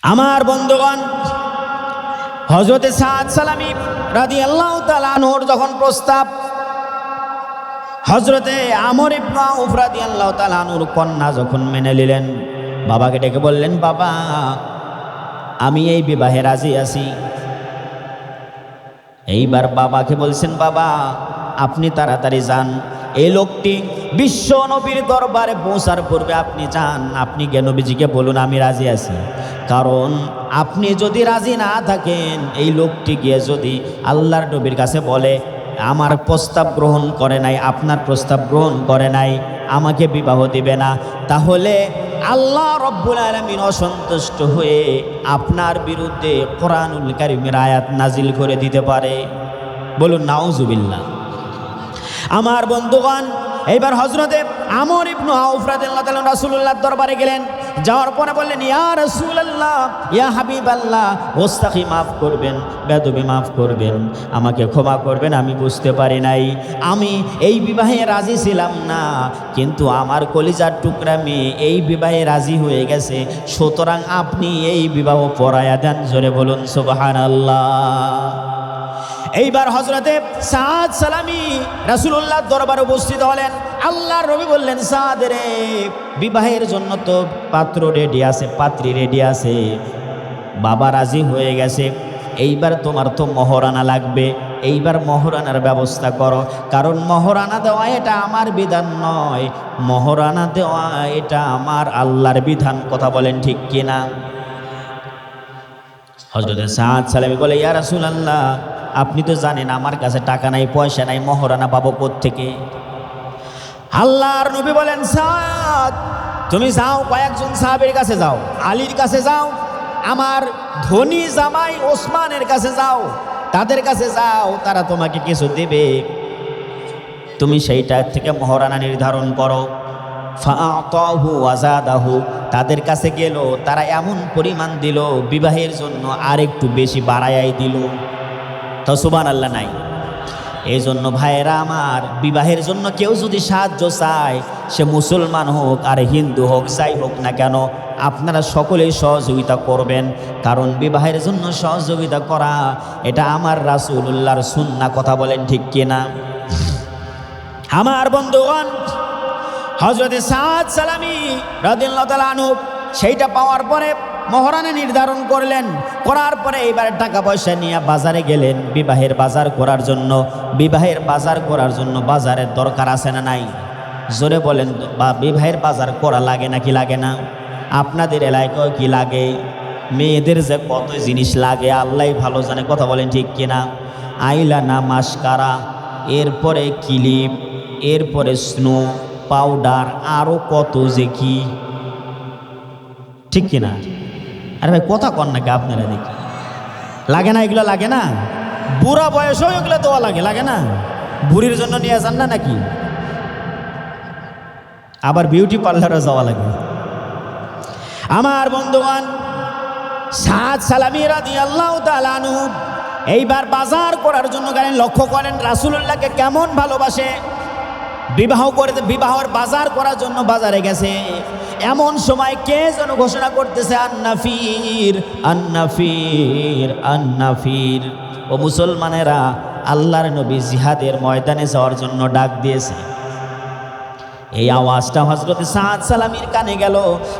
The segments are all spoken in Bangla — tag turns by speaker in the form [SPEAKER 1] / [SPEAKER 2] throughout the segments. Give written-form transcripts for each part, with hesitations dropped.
[SPEAKER 1] আমার বন্ধুগণ, হযরতে সাদ সালামী রাদিয়াল্লাহু তাআলা আনহুর যখন প্রস্তাব হযরতে আমর ইবনে আউফ রাদিয়াল্লাহু তাআলা আনহুর কন্যা যখন মেনে নিলেন, বাবাকে ডেকে বললেন, বাবা আমি এই বিবাহে রাজি আছি। এইবার বাবাকে বলছেন, বাবা আপনি তাড়াতাড়ি যান, এই লোকটি বিশ্ব নবীর দরবারে পৌঁছার পূর্বে আপনি যান, আপনি গিয়ে নবীজিকে বলুন আমি রাজি আছি। কারণ আপনি যদি রাজি না থাকেন, এই লোকটি গিয়ে যদি আল্লাহর নবীর কাছে বলে আমার প্রস্তাব গ্রহণ করে নাই, আপনার প্রস্তাব গ্রহণ করে নাই, আমাকে বিবাহ দিবে না, তাহলে আল্লাহ রব্বুল আলামিন অসন্তুষ্ট হয়ে আপনার বিরুদ্ধে কোরআনুল কারীমের আয়াত নাজিল করে দিতে পারে। বলুন নাউজুবিল্লাহ। আমার বন্ধুগণ, এইবার হযরতে আমর ইবনে আউফ রাদিয়াল্লাহু তাআলা রাসূলুল্লাহর দরবারে গেলেন। যাওয়ার পরে বললেন, ইয়া রাসূলুল্লাহ, ইয়া হাবিবাল্লাহ, ওস্তাগি মাফ করবেন, বেদবি মাফ করবেন, আমাকে ক্ষমা করবেন, আমি বুঝতে পারি নাই, আমি এই বিবাহে রাজি ছিলাম না, কিন্তু আমার কলিজার টুকরা মেয়ে এই বিবাহে রাজি হয়ে গেছে, সুতরাং আপনি এই বিবাহ পড়ায়া দেন। জোরে বলুন সুবহানাল্লাহ। এইবার হযরতে সাদ সালামী রাসূলুল্লাহর দরবারে উপস্থিত হলেন। আল্লাহর নবী বললেন, সাদ রে, বিবাহের জন্য তো পাত্র রেডি আছে, পাত্রী রেডি আছে, বাবা রাজি হয়ে গেছে, এইবার তোমার তো মহরানা লাগবে, এইবার মহরানার ব্যবস্থা করো, কারণ মহরানা দেওয়া এটা আমার বিধান নয়, মহরানা দেওয়া এটা আমার আল্লাহর বিধান। কথা বলেন ঠিক কিনা? হযরতে সাদ সালামী বলে, ইয়া রাসূলুল্লাহ, আপনি তো জানেন আমার কাছে টাকা নাই, পয়সা নাই, মহরানা পাবো কোত্থেকে? আল্লাহর নবী বলেন, সাদ তুমি যাও, কয়েকজন সাহাবীর কাছে যাও, আলীর কাছে যাও, আমার ধনী জামাই ওসমানের কাছে যাও, তাদের কাছে যাও, তারা তোমাকে কিছু দেবে, তুমি সেইটা থেকে মহরানা নির্ধারণ করো। ফাআতাহু ওয়াজাদাহু, তাদের কাছে গেল, তারা এমন পরিমাণ দিল, বিবাহের জন্য আর একটু বেশি বাড়ায়াই দিল। তো সুবহানাল্লাহ নাই? এই জন্য ভাইয়েরা আমার, বিবাহের জন্য কেউ যদি সাহায্য চায়, সে মুসলমান হোক আর হিন্দু হোক, যাই হোক না কেন, আপনারা সকলেই সহযোগিতা করবেন, কারণ বিবাহের জন্য সহযোগিতা করা এটা আমার রাসূলুল্লাহর সুন্নাহ। কথা বলেন ঠিক কিনা? আমার বন্ধুগণ, হযরতে সাদ সালামী রাদিয়াল্লাহু তাআলা আনহু সেইটা পাওয়ার পরে মহরানা নির্ধারণ করলেন, করার পরে এইবার টাকা পয়সা নিয়ে বাজারে গেলেন বিবাহের বাজার করার জন্য। বিবাহের বাজার করার জন্য বাজারের দরকার আছে না নাই? জোরে বলেন, বা বিবাহের বাজার করা লাগে নাকি লাগে না? আপনাদের এলাকায় কি লাগে? মেয়েদের যে কত জিনিস লাগে আল্লাহই ভালো জানে। কথা বলেন ঠিক কিনা? আইলানা, মাস্কারা, এরপরে ক্লিপ, এরপরে স্নো পাউডার, আরও কত যে কি, ঠিক কিনা? আরে ভাই কথা কন নাকি আপনারা? দেখি লাগে না? এগুলো লাগে না? বুড়া বয়সেও এগুলো দেওয়া লাগে, লাগে না? বুড়ির জন্য নিয়ে যান না নাকি? আবার বিউটি পার্লারে যাওয়া লাগে। আমার বন্ধুগণ, সাদ সালামী রাদিয়াল্লাহু তাআলা আনহু এইবার বাজার করার জন্য গেলেন। লক্ষ্য করেন রাসূলুল্লাহকে কেমন ভালোবাসে। বিবাহ করে, বিবাহের বাজার করার জন্য বাজারে গেছে, এমন সময় কে যেন ঘোষণা করতেছে, আন্নাফির আন্নাফির আন্নাফির। ও মুসলমানেরা, আল্লাহর নবী জিহাদের ময়দানে যাওয়ার জন্য ডাক দিয়েছে। এই আওয়াজটা হযরতে সাদ সালামীর কানে গেল।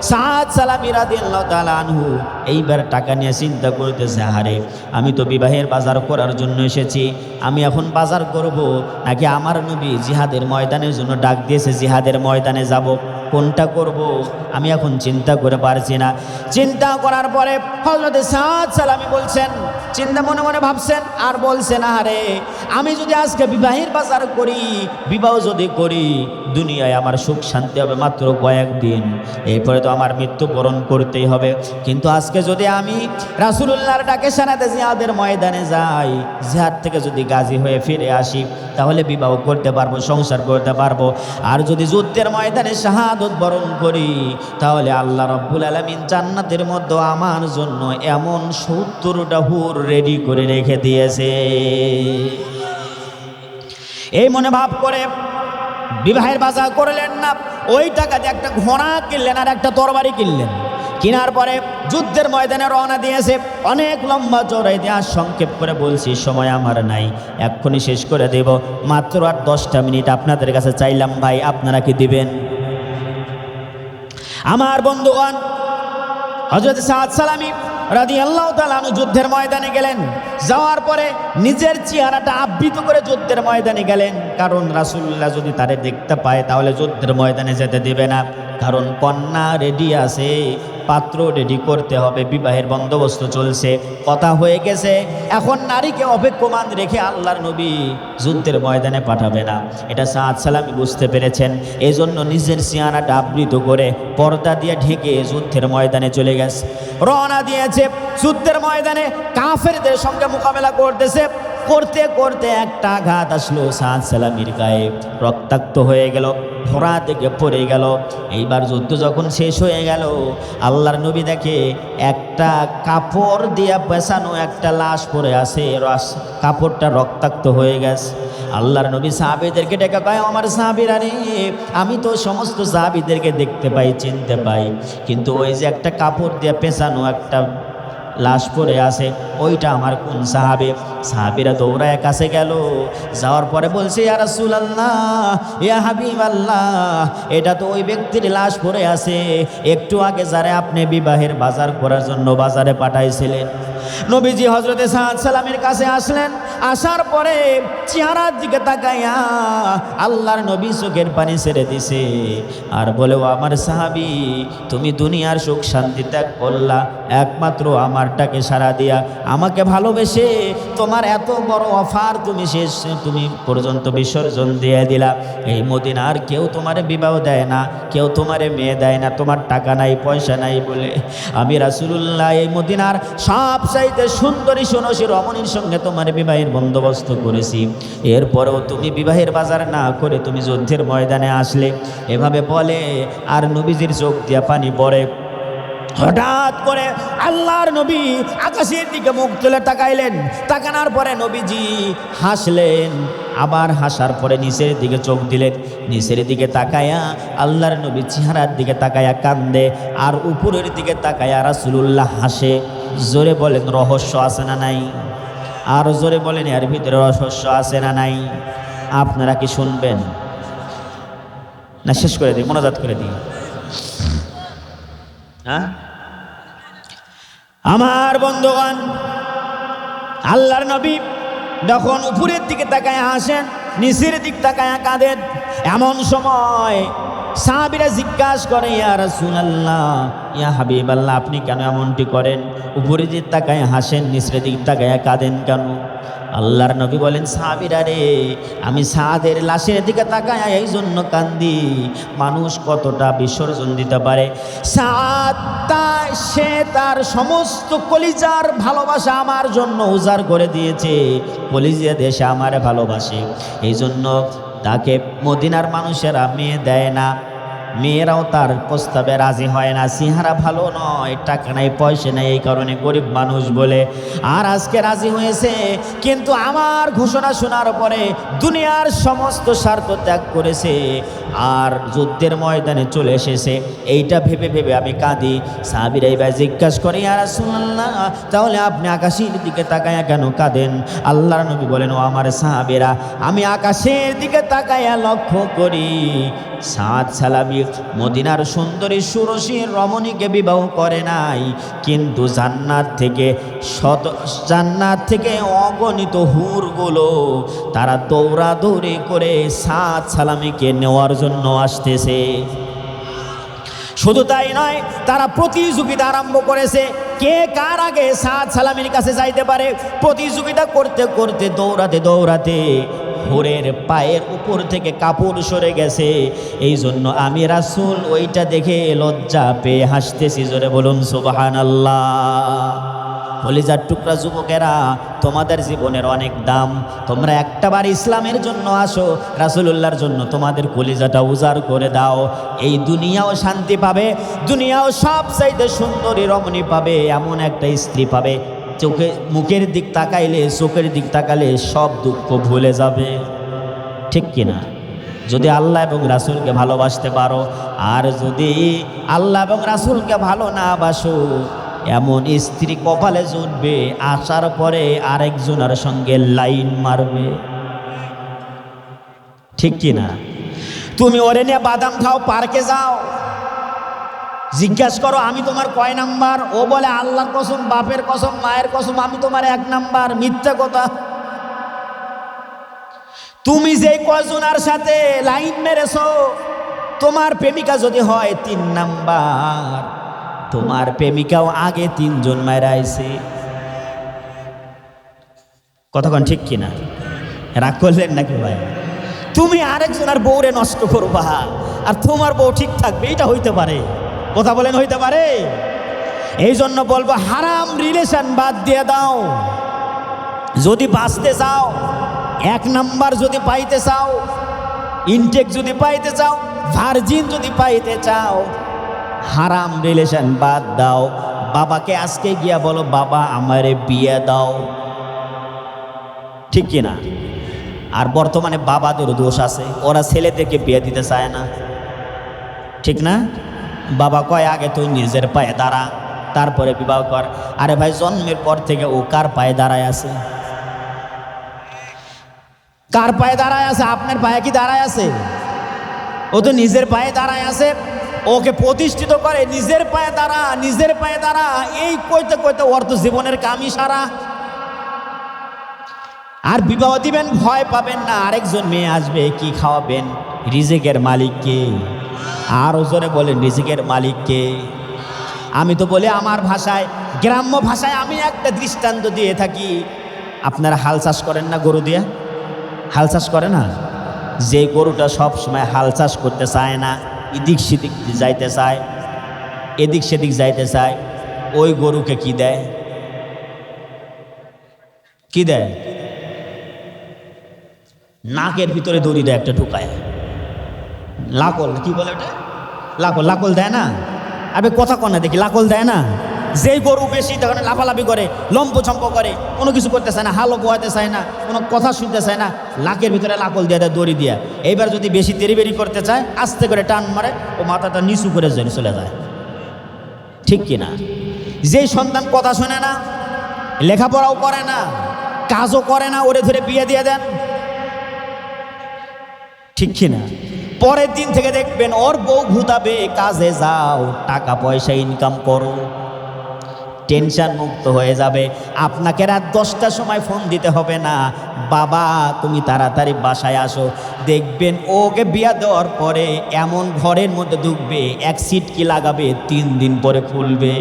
[SPEAKER 1] সাদ সালামী রাদিয়াল্লাহু তাআলা আনহু এইবার টাকা নিয়ে চিন্তা করতেছে, আরে আমি তো বিবাহের বাজার করার জন্য এসেছি, আমি এখন বাজার করব নাকি আমার নবী জিহাদের ময়দানের জন্য ডাক দিয়েছে, জিহাদের ময়দানে যাব, কোনটা করব আমি এখন চিন্তা করে পারছি না। চিন্তা করার পরে হযরতে সাদ সালামী বলছেন, চিন্তা মনে মনে ভাবছেন আর বলছেন, আরে আমি যদি আজকে বিবাহের বাজার করি, বিবাহ যদি করি, দুনিয়ায় আমার সুখ শান্তি হবে মাত্র কয়েকদিন, এরপরে তো আমার মৃত্যুবরণ করতেই হবে, কিন্তু আজকে যদি আমি রাসূলুল্লাহর ডাকে সানাতে জিহাদের ময়দানে যাই, জিহাদ থেকে যদি গাজী হয়ে ফিরে আসি, তাহলে বিবাহ করতে পারবো, সংসার করতে পারবো, আর যদি যুদ্ধের ময়দানে শাহাদত বরণ করি, তাহলে আল্লাহ রাব্বুল আলামিন জান্নাতের মধ্যে আমার জন্য এমন 70টা হুর রেডি করে রেখে দিয়েছে। এই মনে ভাব করে বিবাহের বাজার করলেন না, ওই টাকা দিয়ে একটা ঘোড়া কিনলেন আর একটা তরবারি কিনলেন। কেনার পরে যুদ্ধের ময়দানে রওনা দিয়েছে। অনেক লম্বা চড়াই ইতিহাস সংক্ষেপ করে বলছি, সময় আমার নাই, এক্ষুনি শেষ করে দেব। মাত্র আর 10টা মিনিট আপনাদের কাছে চাইলাম ভাই, আপনারা কি দিবেন? আমার বন্ধুগণ, হযরত সাদ সালামী রাদিয়াল্লাহু তাআলা আনহু যুদ্ধের ময়দানে গেলেন। যাওয়ার পরে নিজের চেহারাটা আবৃত করে যুদ্ধের ময়দানে গেলেন, কারণ রাসূলুল্লাহ যদি তারে দেখতে পায় তাহলে যুদ্ধের ময়দানে যেতে দিবে না। কারণ কন্যা রেডি আছে, পাত্র রেডি করতে হবে, বিবাহের বন্দোবস্ত চলছে, কথা হয়ে গেছে। এখন নারীকে অপেক্ষমান রেখে আল্লাহর নবী যুদ্ধের ময়দানে পাঠাবে না, এটা সাদ সালামী বুঝতে পেরেছেন। এই জন্য নিজের চেহারাটা আবৃত করে পর্দা দিয়ে ঢেকে যুদ্ধের ময়দানে চলে গেছে। রওনা দিয়েছে যুদ্ধের ময়দানে, কাফেরদের সঙ্গে মোকাবেলা করতেছে। করতে করতে একটা আঘাত আসলো সাদ সালামীর গায়ে, রক্তাক্ত হয়ে গেল, ঘোড়া থেকে পড়ে গেল। এইবার যুদ্ধ যখন শেষ হয়ে গেল, আল্লাহর নবী দেখে একটা কাপড় দিয়া পেছানো একটা লাশ পড়ে আছে, কাপড়টা রক্তাক্ত হয়ে গেছে। আল্লাহর নবী সাহাবীদেরকে ডেকে কয়, আমার সাহাবীরা রে, আমি তো সমস্ত সাহাবীদেরকে দেখতে পাই, চিনতে পাই, কিন্তু ওই যে একটা কাপড় দিয়ে পেছানো একটা লাশ পড়ে আছে, ওইটা আমার কোন সাহাবী? সাহাবীরা দৌড়ায় কাছে গেল, যাওয়ার পরে বলছে, ইয়া রাসূলুল্লাহ, ইয়া হাবিবাল্লাহ, এটা তো ওই ব্যক্তির লাশ পড়ে আছে, একটু আগে যারে আপনি বিবাহের বাজার করার জন্য বাজারে পাঠাইছিলেন। নবীজি হযরতে সাদ সালামের কাছে আসলেন। আসার পরে চেহারার দিকে তাকাইয়া আল্লাহর নবী চোখের পানি ছেড়ে দিছে, আর বলে, ও আমার সাহাবী, তুমি দুনিয়ার সুখ শান্তি ত্যাগ করলা একমাত্র আমারটাকে সারা দিয়া, আমাকে ভালোবেসে তোমার এত বড় অফার তুমি পর্যন্ত বিসর্জন দিয়ে দিলা। এই মদিনার কেউ তোমার বিবাহ দেয় না, কেউ তোমারে মেয়ে দেয় না, তোমার টাকা নাই পয়সা নাই বলে আমি রাসূলুল্লাহ এই মদিনার সবচাইতে সুন্দরী সুনসী রমণীর সঙ্গে তোমার বিবাহের বন্দোবস্ত করেছি। এরপরেও তুমি বিবাহের বাজার না করে তুমি যুদ্ধের ময়দানে আসলে। এভাবে বলে আর নবীজির চোখ দিয়া পানি পড়ে। হঠাৎ করে আল্লাহর নবী আকাশের দিকে মুখ তুলে তাকাইলেন। তাকানোর পরে নবীজি হাসলেন, আবার হাসার পরে নিচের দিকে চোখ দিলেন। নিচের দিকে তাকায়া আল্লাহর নবী চেহারার দিকে তাকায়া কান্দে, আর উপরের দিকে তাকায়া রাসূলুল্লাহ হাসে। জোরে বলেন রহস্য আছে না নাই? আর জোরে বলেন এর ভিতরে রহস্য আছে না নাই? আপনারা কি শুনবেন না শেষ করে দিই, মোনাজাত করে দিই? হ্যাঁ আমার বন্ধুগণ, আল্লাহর নবী যখন উপরের দিকে তাকায় হাসেন, নিচের দিক তাকায় কাঁদেন। এমন সময় সাহাবীরা জিজ্ঞাসা করে, ইয়া রাসূলুল্লাহ, ইয়া হাবিবাল্লাহ, আপনি কেন এমনটি করেন? উপরের দিক তাকায় হাসেন, নিচের দিক তাকায় কাঁদেন কেন? আল্লাহর নবী বলেন, সাহাবীরা রে, আমি সাদের লাশের দিকে তাকায় এই জন্য কান্দি, মানুষ কতটা বিসর্জন দিতে পারে। সাদ সে তার সমস্ত কলিজার ভালোবাসা আমার জন্য উজাড় করে দিয়েছে, কলিজা দেশে আমারে ভালোবাসে, এই জন্য তাকে মদিনার মানুষেরা মেয়ে দেয় না, মেয়েরাও তার প্রস্তাবে রাজি হয় না। চেহারা ভালো নয়, টাকা নাই পয়সা নেই, এই কারণে গরিব মানুষ বলে। আর আজকে রাজি হয়েছে, কিন্তু আমার ঘোষণা শোনার পরে দুনিয়ার সমস্ত স্বার্থ ত্যাগ করেছে আর যুদ্ধের ময়দানে চলে এসেছে। এইটা ভেবে ভেবে আমি কাঁদি। সাহাবীরা এবার জিজ্ঞাসা করে, ইয়া রাসূলুল্লাহ, তাহলে আপনি আকাশের দিকে তাকায়া কেন কাঁদেন? আল্লাহর নবী বলেন, ও আমার সাহাবীরা, আমি আকাশের দিকে তাকায়া লক্ষ্য করি সাদ সালামী মদিনার সুন্দরী সুরসী রমণীকে বিবাহ করে নাই, কিন্তু জান্নাত থেকে অগণিত হুরগুলো তারা দৌড়াদৌড়ি করে সাদ সালামীকে নেওয়ার জন্য আসতেছে। শুধু তাই নয়, তারা প্রতিযোগিতা আরম্ভ করেছে, কে কার আগে সাদ সালামীর কাছে যাইতে পারে। প্রতিযোগিতা করতে করতে দৌড়াতে দৌড়াতে হুরের পায়ের উপর থেকে কাপড় সরে গেছে। এই জন্য আমি রাসূল ওইটা দেখে লজ্জা পেয়ে হাসতেছি। জোরে বলুন সুবহানাল্লাহ। কলিজার টুকরা যুবকেরা, তোমাদের জীবনের অনেক দাম। তোমরা একটাবার ইসলামের জন্য আসো, রাসূলুল্লাহর জন্য তোমাদের কলিজাটা উজাড় করে দাও। এই দুনিয়াও শান্তি পাবে, দুনিয়াও সবচাইতে সুন্দরী রমণী পাবে, এমন একটা স্ত্রী পাবে মুখের দিক তাকাইলে, চোখের দিক তাকালে সব দুঃখ ভুলে যাবে। ঠিক কিনা? যদি আল্লাহ এবং রাসূলকে ভালোবাসতে পারো। আর যদি আল্লাহ এবং রাসূলকে ভালো না বাসো, এমন স্ত্রী কপালে জুটবে, আসার পরে আরেকজনের সঙ্গে লাইন মারবে। ঠিক কি না? তুমি ওরে নিয়ে বাদাম খাও, পার্কে যাও, জিজ্ঞাসা করো আমি তোমার কয় নাম্বার, ও বলে আল্লাহর কসম, বাপের কসম, মায়ের কসম, আমি তোমার 1 নাম্বার। মিথ্যা কথা। তুমি যে কয়জনের সাথে লাইন মেরেছো, তোমার প্রেমিকা যদি হয় 3 নাম্বার, তোমার প্রেমিকাও আগে 3 জন মায়েরা আইছে। কতক্ষণ ঠিক কিনা? রাগ করলেন নাকি ভাই? তুমি আরেকজনের বউরে নষ্ট করবা আর তোমার বউ ঠিক থাকবে, এটা হইতে পারে? কথা বলেন, হইতে পারে? এই জন্য বলবো হারাম রিলেশন বাদ দিয়ে দাও। যদি বাঁচতে চাও, 1 নাম্বার যদি পাইতে চাও, ইনটেক যদি পাইতে চাও, ভার্জিন যদি পাইতে চাও, হারাম রিলেশন বাদ দাও। বাবাকে আজকে গিয়া বলো, বাবা আমারে বিয়ে দাও। ঠিক কিনা? আর বর্তমানে বাবাদের দোষ আছে, ওরা ছেলেদেরকে বিয়ে দিতে চায় না। ঠিক না? বাবা কয় আগে তুই নিজের পায়ে দাঁড়া, তারপরে বিবাহ কর। আরে ভাই, জন্মের পর থেকে ও কার পায়ে দাঁড়ায় আছে? কার পায়ে দাঁড়ায় আছে? আপনার পায়ে কি দাঁড়ায় আছে? ও তো নিজের পায়ে দাঁড়ায় আছে। ওকে প্রতিষ্ঠিত করে, নিজের পায়ে দাঁড়া, নিজের পায়ে দাঁড়া, এই কইতে কইতে ওর তো জীবনের কামই সারা। আর বিবাহ দিবেন, ভয় পাবেন না আরেকজন মেয়ে আসবে, কি খাওয়াবেন? রিজিকের মালিককে। আর জোরে বলেন, রিজিকের মালিককে। আমি তো বলি আমার ভাষায়, গ্রাম্য ভাষায় আমি একটা দৃষ্টান্ত দিয়ে থাকি। আপনারা হাল চাষ করেন না গরু দিয়ে? হাল চাষ করে না? যে গরুটা সব সময় হাল চাষ করতে চায় না, এদিক সেদিক যাইতে চায়, এদিক সেদিক যাইতে চায়, ওই গরুকে কি দেয়? কি দেয়? নাকের ভিতরে দড়ি দেয়, একটা ঢুকায়, লাকল, কি বলে ওটা? লাকল। লাকল দেয় না? আবে কথা কন না দেখি, লাকল দেয় না? যেই গরু বেশি তখন লাফালাফি করে, লম্পচম্প করে, কোনো কিছু করতে চায় না, হালও বোয়াতে চায় না, কোনো কথা শুনতে চায় না, লাকের ভিতরে লাকল দিয়ে দেয়, দড়ি দিয়া। এইবার যদি বেশি তেরিবেরি করতে চায়, আস্তে করে টান মারে, ও মাথাটা নিচু করে চলে যায়। ঠিক কিনা? যেই সন্তান কথা শোনে না, লেখাপড়াও করে না, কাজও করে না, ওরে ধরে বিয়ে দিয়ে দেন। ঠিক কিনা? পরের দিন থেকে দেখবেন ওর বউ ঘুতাবে, কাজে যাও, টাকা পয়সা ইনকাম করো, টেনশন মুক্ত হয়ে যাবে। আপনাকে রাত 10টার সময় ফোন দিতে হবে না, বাবা তুমি তাড়াতাড়ি বাসায় আসো। দেখবেন ওকে বিয়া দেওয়ার পরে এমন ঘরের মধ্যে ঢুকবে, 1 সিটকি লাগাবে, 3 দিন পরে খুলবে।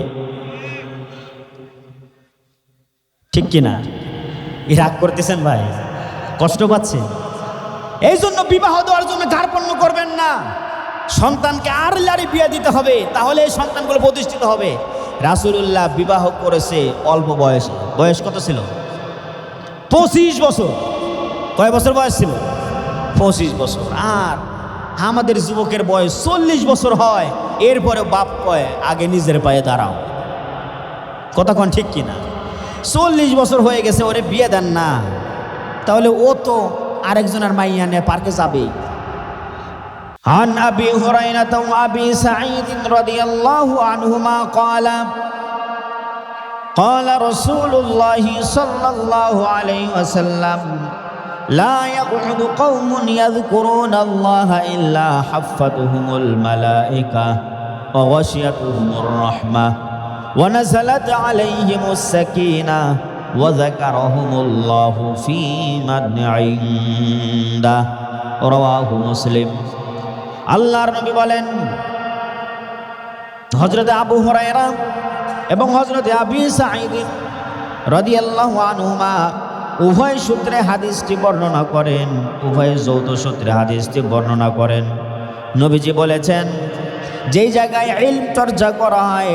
[SPEAKER 1] ঠিক কিনা? রাগ করতেছেন ভাই? কষ্ট পাচ্ছে? এই জন্য বিবাহ দেওয়ার জন্য কার্পণ্য করবেন না। সন্তানকে আর লারি বিয়ে দিতে হবে, তাহলে এই সন্তানগুলো প্রতিষ্ঠিত হবে। রাসূলুল্লাহ বিবাহ করেছে অল্প বয়সে। বয়স কত ছিল? 25 বছর। কয় বছর বয়স ছিল? 25 বছর। আর আমাদের যুবকের বয়স 40 বছর হয়, এরপরে বাপ কয় আগে নিজের পায়ে দাঁড়াও। কতক্ষণ ঠিক কিনা? 40 বছর হয়ে গেছে, ওরে বিয়ে দেন না, তাহলে ও তো আরেকজনের মাইয়া নিয়ে পার্কে যাবে। عن أبي هريرة وأبي سعيد رضي الله عنهما قال رسول الله صلى الله عليه وسلم لا يقعد قوم يذكرون الله إلا حفتهم الملائكة وغشيتهم الرحمة ونزلت عليهم السكينة وذكرهم الله في من عنده رواه مسلم। আল্লাহর নবী বলেন, হযরতে আবু হুরায়রা এবং হযরতে আবি সাঈদ রাদিয়াল্লাহু আনহুমা উভয় সূত্রে হাদিসটি বর্ণনা করেন, উভয় যৌথ সূত্রে হাদিসটি বর্ণনা করেন। নবীজি বলেছেন, যেই জায়গায় ইলম চর্চা করা হয়,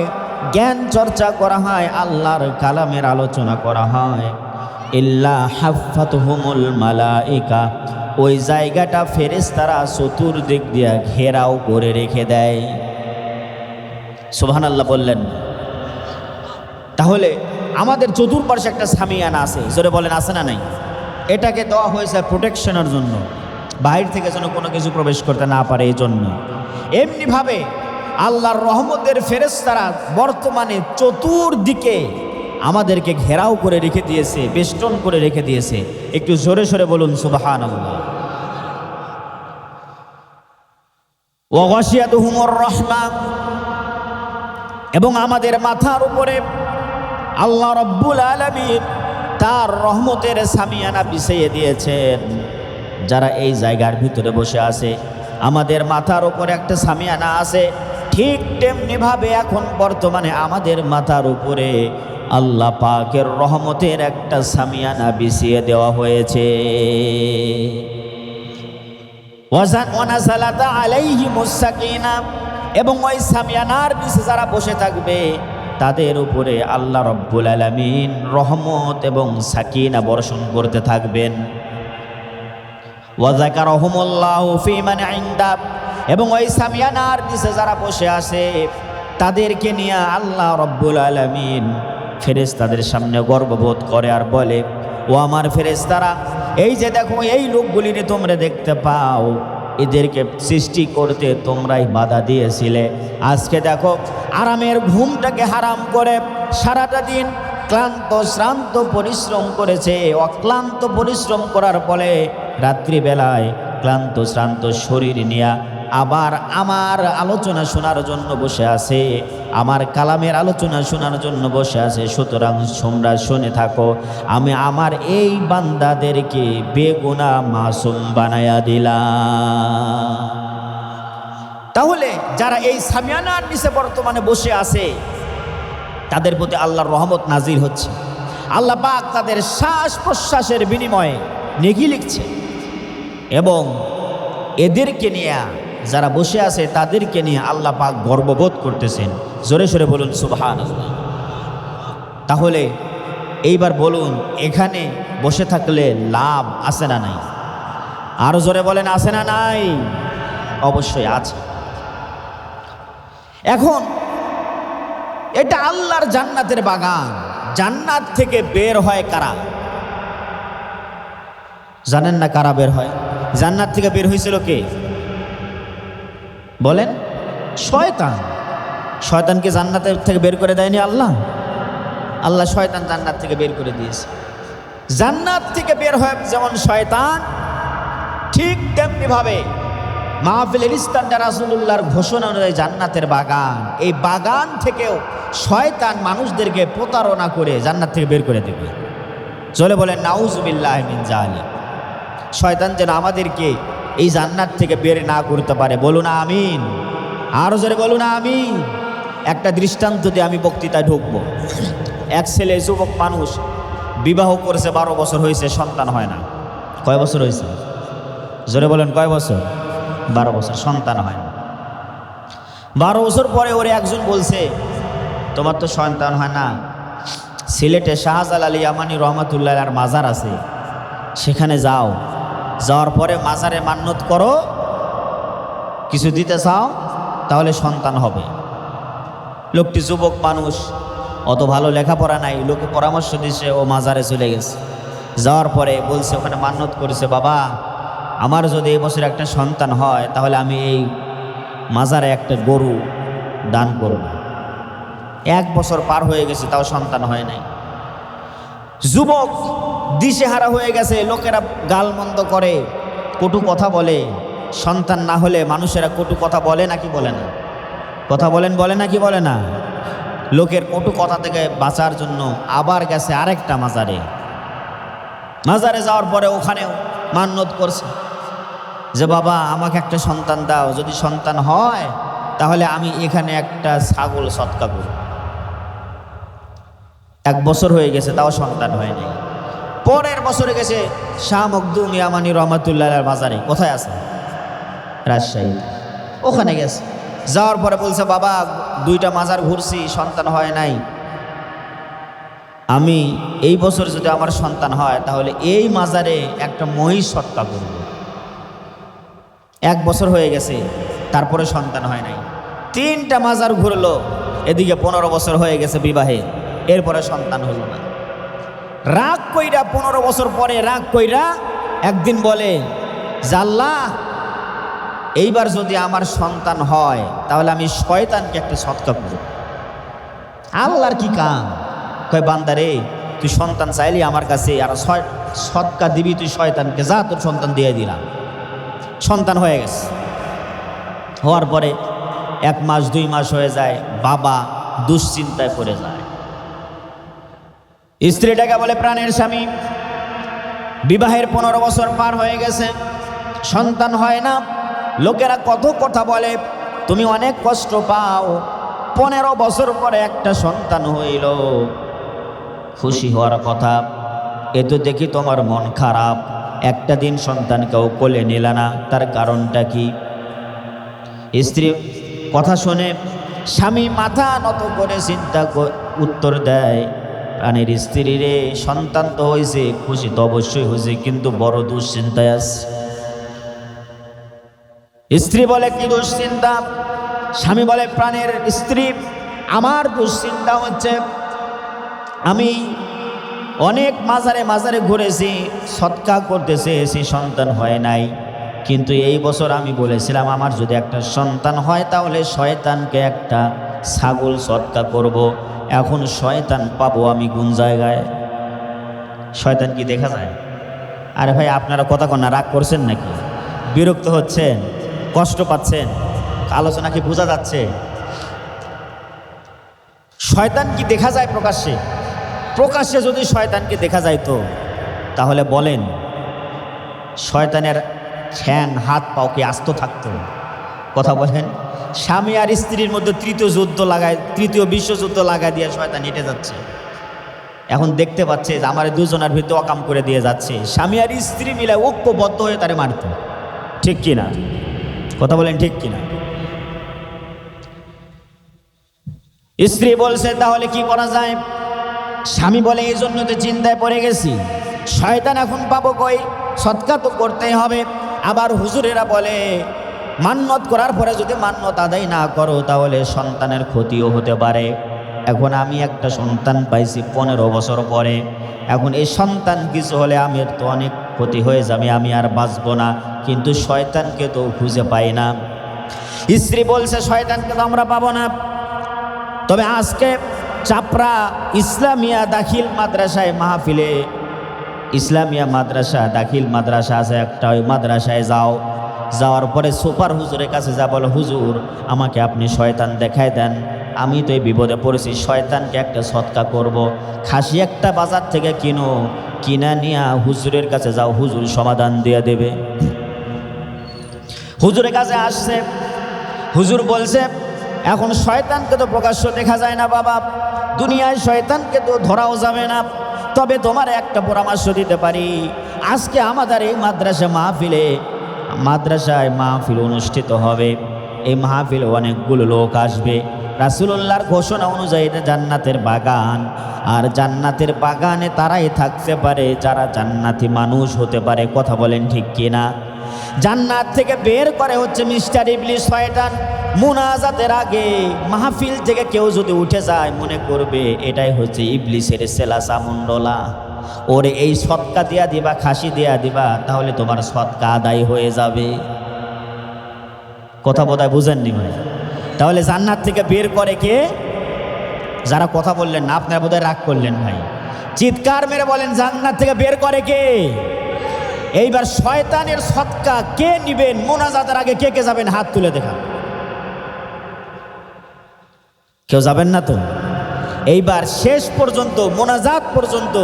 [SPEAKER 1] জ্ঞান চর্চা করা হয়, আল্লাহর কালামের আলোচনা করা হয়, ইল্লা হাফাতুহুমুল মালাইকা, ওই জায়গাটা ফেরেশতারা চতুর্দিক দিয়া ঘেরাও করে রেখে দেয়। সুবহানাল্লাহ বললেন। তাহলে আমাদের চতুর্পাশে একটা সামিয়ানা আছে, জোরে বলেন আছে না নাই? এটাকে দেওয়া হয়েছে প্রোটেকশনের জন্য। বাহির থেকে যেন কোনো কিছু প্রবেশ করতে না পারে এই জন্য। এমনিভাবে আল্লাহর রহমতের ফেরেশতারা বর্তমানে চতুর্দিকে আমাদেরকে ঘেরাও করে রেখে দিয়েছে, বেষ্টন করে রেখে দিয়েছে। একটু জোরে সোরে বলুন সুবহানাল্লাহ। ওয়া গাশিয়াতুহুমুর রাহমা, এবং আমাদের মাথার উপরে আল্লাহ রাব্বুল আলামিন তার রহমতের সামিয়ানা বিছিয়ে দিয়েছেন। যারা এই জায়গার ভিতরে বসে আছে, আমাদের মাথার উপরে একটা সামিয়ানা আছে, ঠিক তেমনিভাবে এখন বর্তমানে আমাদের মাথার উপরে আল্লাহ পাকের রহমতের একটা সামিয়ানা বিছিয়ে দেওয়া হয়েছে। ওয়ানাযালাত আলাইহিমুস সাকিনা, এবং ওই সামিয়ানার নিচে যারা বসে থাকবে তাদের উপরে আল্লাহ রাব্বুল আলামিন রহমত এবং সাকিনা বর্ষণ করতে থাকবেন। ওয়া যাকারাহুমুল্লাহু ফী মান ইনদা, এবং ওই সামিয়ানার নিচে যারা বসে আছে তাদেরকে নিয়ে আল্লাহ রাব্বুল আলামিন ফেরেশতাদের সামনে গর্ববোধ করে আর বলে, ও আমার ফেরেশতারা, এই যে দেখো এই লোকগুলিকে তোমরা দেখতে পাও, এদেরকে সৃষ্টি করতে তোমরাই বাধা দিয়েছিলে। আজকে দেখো আরামের ঘুমটাকে হারাম করে সারাটা দিন ক্লান্ত শ্রান্ত পরিশ্রম করেছে। অক্লান্ত পরিশ্রম করার ফলে রাত্রিবেলায় ক্লান্ত শ্রান্ত শরীর নিয়ে আবার আমার আলোচনা শোনার জন্য বসে আছে, আমার কালামের আলোচনা শোনার জন্য বসে আছে। সুতরাং তোমরা শুনে থাকো, আমি আমার এই বান্দাদেরকে বেগুনাহ মাসুম বানায়া দিলাম। তাহলে যারা এই সামিয়ানার নিচে বর্তমানে বসে আছে তাদের প্রতি আল্লাহর রহমত নাজির হচ্ছে। আল্লাহ পাক তাদের শ্বাস প্রশ্বাসের বিনিময়ে নেকি লিখছে, এবং এদেরকে নিয়ে যারা বসে আছে তাদেরকে নিয়ে আল্লাহ পাক গর্ববোধ করতেছেন। জোরে সোরে বলুন সুবহানাল্লাহ। তাহলে এইবার বলুন, এখানে বসে থাকলে লাভ আছে না নাই? আরো জোরে বলেন, আছে না নাই? অবশ্যই আছে। এখন এটা আল্লাহর জান্নাতের বাগান। জান্নাত থেকে বের হয় কারা? জানেন না কারা বের হয়? জান্নাত থেকে বের হয়েছিল কে বলেন? শয়তান। শয়তানকে জান্নাতের থেকে বের করে দেয়নি আল্লাহ? আল্লাহ শয়তান জান্নাত থেকে বের করে দিয়েছে। জান্নাত থেকে বের হয় যেমন শয়তান, ঠিক তেমনি ভাবে মাহফিলের স্ট্যান্ডার্ড রাসূলুল্লাহর ঘোষণা অনুযায়ী জান্নাতের বাগান, এই বাগান থেকেও শয়তান মানুষদেরকে প্রতারণা করে জান্নাত থেকে বের করে দেবে। চলে বলেন নাউজুবিল্লাহি মিন যালিক। শয়তান যেন আমাদেরকে এই জান্নাত থেকে বের না করতে পারে। বলুন আমিন। আরো জোরে বলুন আমিন। একটা দৃষ্টান্ত দিয়ে আমি বক্তৃতায় ঢুকবো। এক ছেলে যুবক মানুষ বিবাহ করেছে, 12 বছর হয়েছে, সন্তান হয় না। কয় বছর হয়েছে? জোরে বলেন, কয় বছর? 12 বছর, সন্তান হয় না। 12 বছর পরে ওরে একজন বলছে, তোমার তো সন্তান হয় না, সিলেটে শাহজালাল ইয়ামানি রহমাতুল্লাহ আর মাজার আছে, সেখানে যাও, যাওয়ার পরে মাজারে মান্নত করো, কিছু দিতে চাও, তাহলে সন্তান হবে। লোকটি যুবক মানুষ, অত ভালো লেখাপড়া নাই, লোকে পরামর্শ দিছে, ও মাজারে চলে গেছে। যাওয়ার পরে বলছে, ওখানে মান্নত করেছে, বাবা আমার যদি এই বছর একটা সন্তান হয় তাহলে আমি এই মাজারে একটা গরু দান করব। 1 বছর পার হয়ে গেছে, তাও সন্তান হয় নাই। যুবক দিশেহারা হয়ে গেছে, লোকেরা গালমন্দ করে, কটু কথা বলে। সন্তান না হলে মানুষেরা কটু কথা বলে নাকি বলে না? কথা বলেন, বলে নাকি বলে না? লোকের কটু কথা থেকে বাঁচার জন্য আবার গেছে আরেকটা মাজারে। মাজারে যাওয়ার পরে ওখানেও মান্নত করছে যে বাবা আমাকে একটা সন্তান দাও, যদি সন্তান হয় তাহলে আমি এখানে একটা ছাগল সৎকা করব। 1 বছর হয়ে গেছে, তাও সন্তান হয় নাই। পরের বছরে গেছে শাহ মখদুম ইয়ামানি রহমাতুল্লাহ মাজারে। কোথায় আছে? রাজশাহী। ওখানে গেছে। যাওয়ার পরে বলছে, বাবা 2টা মাজার ঘুরছি, সন্তান হয় নাই, আমি এই বছর যদি আমার সন্তান হয় তাহলে এই মাজারে একটা মহিষ সৎকা করব। 1 বছর হয়ে গেছে, তারপরে সন্তান হয় নাই। 3টা মাজার ঘুরলো, এদিকে 15 বছর হয়ে গেছে বিবাহে, এরপরে সন্তান হলো না। রাগ কইরা 15 বছর পরে রাগ কইরা একদিন বলে যে আল্লাহ এইবার যদি আমার সন্তান হয় তাহলে আমি শয়তানকে একটা সৎকা করব। আল্লাহর কি কাম, কয় বান্দারে তুই সন্তান চাইলি আমার কাছে, আর সৎকা দিবি তুই শয়তানকে, যা তোর সন্তান দিয়ে দিলাম। সন্তান হয়ে গেছে। হওয়ার পরে 1 মাস 2 মাস হয়ে যায়, বাবা দুশ্চিন্তায় পড়ে যায়। স্ত্রীটাকে বলে প্রাণের স্বামী, বিবাহের 15 বছর পার হয়ে গেছে, সন্তান হয় না। লোকেরা কত কথা বলে, তুমি অনেক কষ্ট পাও, 15 বছর পরে একটা সন্তান হইল, খুশি হওয়ার কথা। এ তো দেখি তোমার মন খারাপ, একটা দিন সন্তানকেও কোলে নিলে না, তার কারণটা কি? স্ত্রী কথা শুনে স্বামী মাথা নত করে চিন্তা উত্তর দেয়, প্রাণের স্ত্রী রে, সন্তান তো হয়েছে, খুশি তো অবশ্যই হয়েছে, কিন্তু বড় দুশ্চিন্তায় আছে। স্ত্রী বলে কি দুশ্চিন্তা? স্বামী বলে প্রাণের স্ত্রী, আমার দুশ্চিন্তা হচ্ছে আমি অনেক মাজারে মাজারে ঘুরেছি, সৎকা করতেছে, সেই সন্তান হয় নাই, কিন্তু এই বছর আমি বলেছিলাম আমার যদি একটা সন্তান হয় তাহলে শয়তানকে একটা ছাগল সৎকা করব। এখন শয়তান পাবো আমি কোন জায়গায়? শয়তান কি দেখা যায়? আরে ভাই আপনারা কথা কন্যা রাগ করছেন নাকি? বিরক্ত হচ্ছেন? কষ্ট পাচ্ছেন? আলোচনা কি বোঝা যাচ্ছে? শয়তান কি দেখা যায় প্রকাশ্যে? প্রকাশ্যে যদি শয়তানকে দেখা যায় তো তাহলে বলেন শয়তানের ঠ্যাং হাত পাও কি আস্ত থাকতো? কথা বলেন। স্বামী আর স্ত্রীর মধ্যে তৃতীয় বিশ্বযুদ্ধ লাগায় দিয়ে শয়তান হেঁটে যাচ্ছে। এখন দেখতে পাচ্ছে যে আমার দুজনের ভিতরে অকাম করে দিয়ে যাচ্ছে, স্বামী আর স্ত্রী মিলে ঐক্যবদ্ধ হয়ে তারে মারত। ঠিক কিনা? কথা বলেন ঠিক কিনা? স্ত্রী বলছে তাহলে কি করা যায়? স্বামী বলে এই জন্য তো চিন্তায় পড়ে গেছি, শয়তান এখন পাবো কই, সৎকা তো করতেই হবে। আবার হুজুরেরা বলে মান্যত করার পরে যদি মান্যত আদায় না করো তাহলে সন্তানের ক্ষতিও হতে পারে। এখন আমি একটা সন্তান পাইছি 15 বছর পরে, এখন এই সন্তান কিছু হলে আমার তো অনেক ক্ষতি হয়ে যাবে, আমি আর বাঁচবো না, কিন্তু শয়তানকে তো খুঁজে পাই না। স্ত্রী বলছে শয়তানকে তো আমরা পাবো না, তবে আজকে চাপড়া ইসলামিয়া দাখিল মাদ্রাসায় মাহফিলে, ইসলামিয়া মাদ্রাসা দাখিল মাদ্রাসা আছে একটা, ওই মাদ্রাসায় যাওয়ার পরে সুপার হুজুরের কাছে যা বলো, হুজুর আমাকে আপনি শয়তান দেখায় দেন, আমি তো এই বিপদে পড়েছি, শয়তানকে একটা সৎকা করব, খাসি একটা বাজার থেকে কিনা নিয়ে হুজুরের কাছে যাও, হুজুর সমাধান দিয়ে দেবে। হুজুরের কাছে আসছে, হুজুর বলছে এখন শয়তানকে তো প্রকাশ্য দেখা যায় না বাবা, দুনিয়ায় শয়তানকে তো ধরাও যাবে না, তবে তোমার একটা পরামর্শ দিতে পারি। আজকে আমাদের এই মাদ্রাসায় মাহফিল অনুষ্ঠিত হবে, এই মাহফিলে অনেকগুলো লোক আসবে। রাসূলুল্লাহর ঘোষণা অনুযায়ী এটা জান্নাতের বাগান, আর জান্নাতের বাগানে তারাই থাকতে পারে যারা জান্নাতি মানুষ হতে পারে। কথা বলেন ঠিক কিনা? জান্নাত থেকে বের করে হচ্ছে মিস্টার ইবলিস শয়তান। মুনাজাতের আগে মাহফিল থেকে কেউ যদি উঠে যায় মনে করবে এটাই হচ্ছে ইবলিসের সেলাসা মণ্ডলা, ওরে এই সৎকা দিয়া দিবা, খাসি দিয়া দিবা, তাহলে তোমার সৎকা আদায় হয়ে যাবে। কথা বোধহয় বুঝেননি ভাই? তাহলে জান্নাত থেকে বের করে কে? যারা কথা বললেন না, আপনারা বোধহয় রাগ করলেন ভাই, চিৎকার মেরে বলেন জান্নাত থেকে বের করে কে? এইবার শয়তানের সৎকা কে নিবেন? মুনাজাতের আগে কে কে যাবেন? হাত তুলে দেখান। কেউ যাবেন না তো? এইবার শেষ পর্যন্ত মোনাজাত পর্যন্ত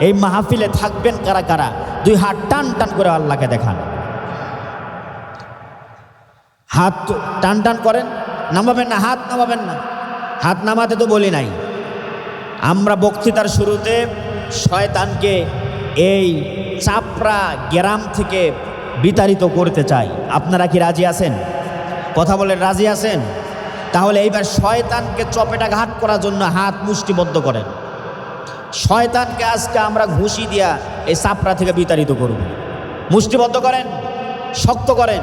[SPEAKER 1] এই মাহফিলে থাকবেন কারা কারা? 2 হাত টান টান করে আল্লাহকে দেখান। হাত টান টান করেন, নামাবেন না, হাত নামাবেন না। হাত নামাতে তো বলি নাই। আমরা বক্তৃতার শুরুতে শয়তানকে এই চাপড়া গ্রাম থেকে বিতাড়িত করতে চাই। আপনারা কি রাজি আছেন? কথা বলেন, রাজি আছেন? তাহলে এইবার শয়তানকে চপেটাঘাত করার জন্য হাত মুষ্টিবদ্ধ করেন। শয়তানকে আজকে আমরা ঘুষি দিয়া এই চাপড়া থেকে বিতাড়িত করব। মুষ্টিবদ্ধ করেন, শক্ত করেন।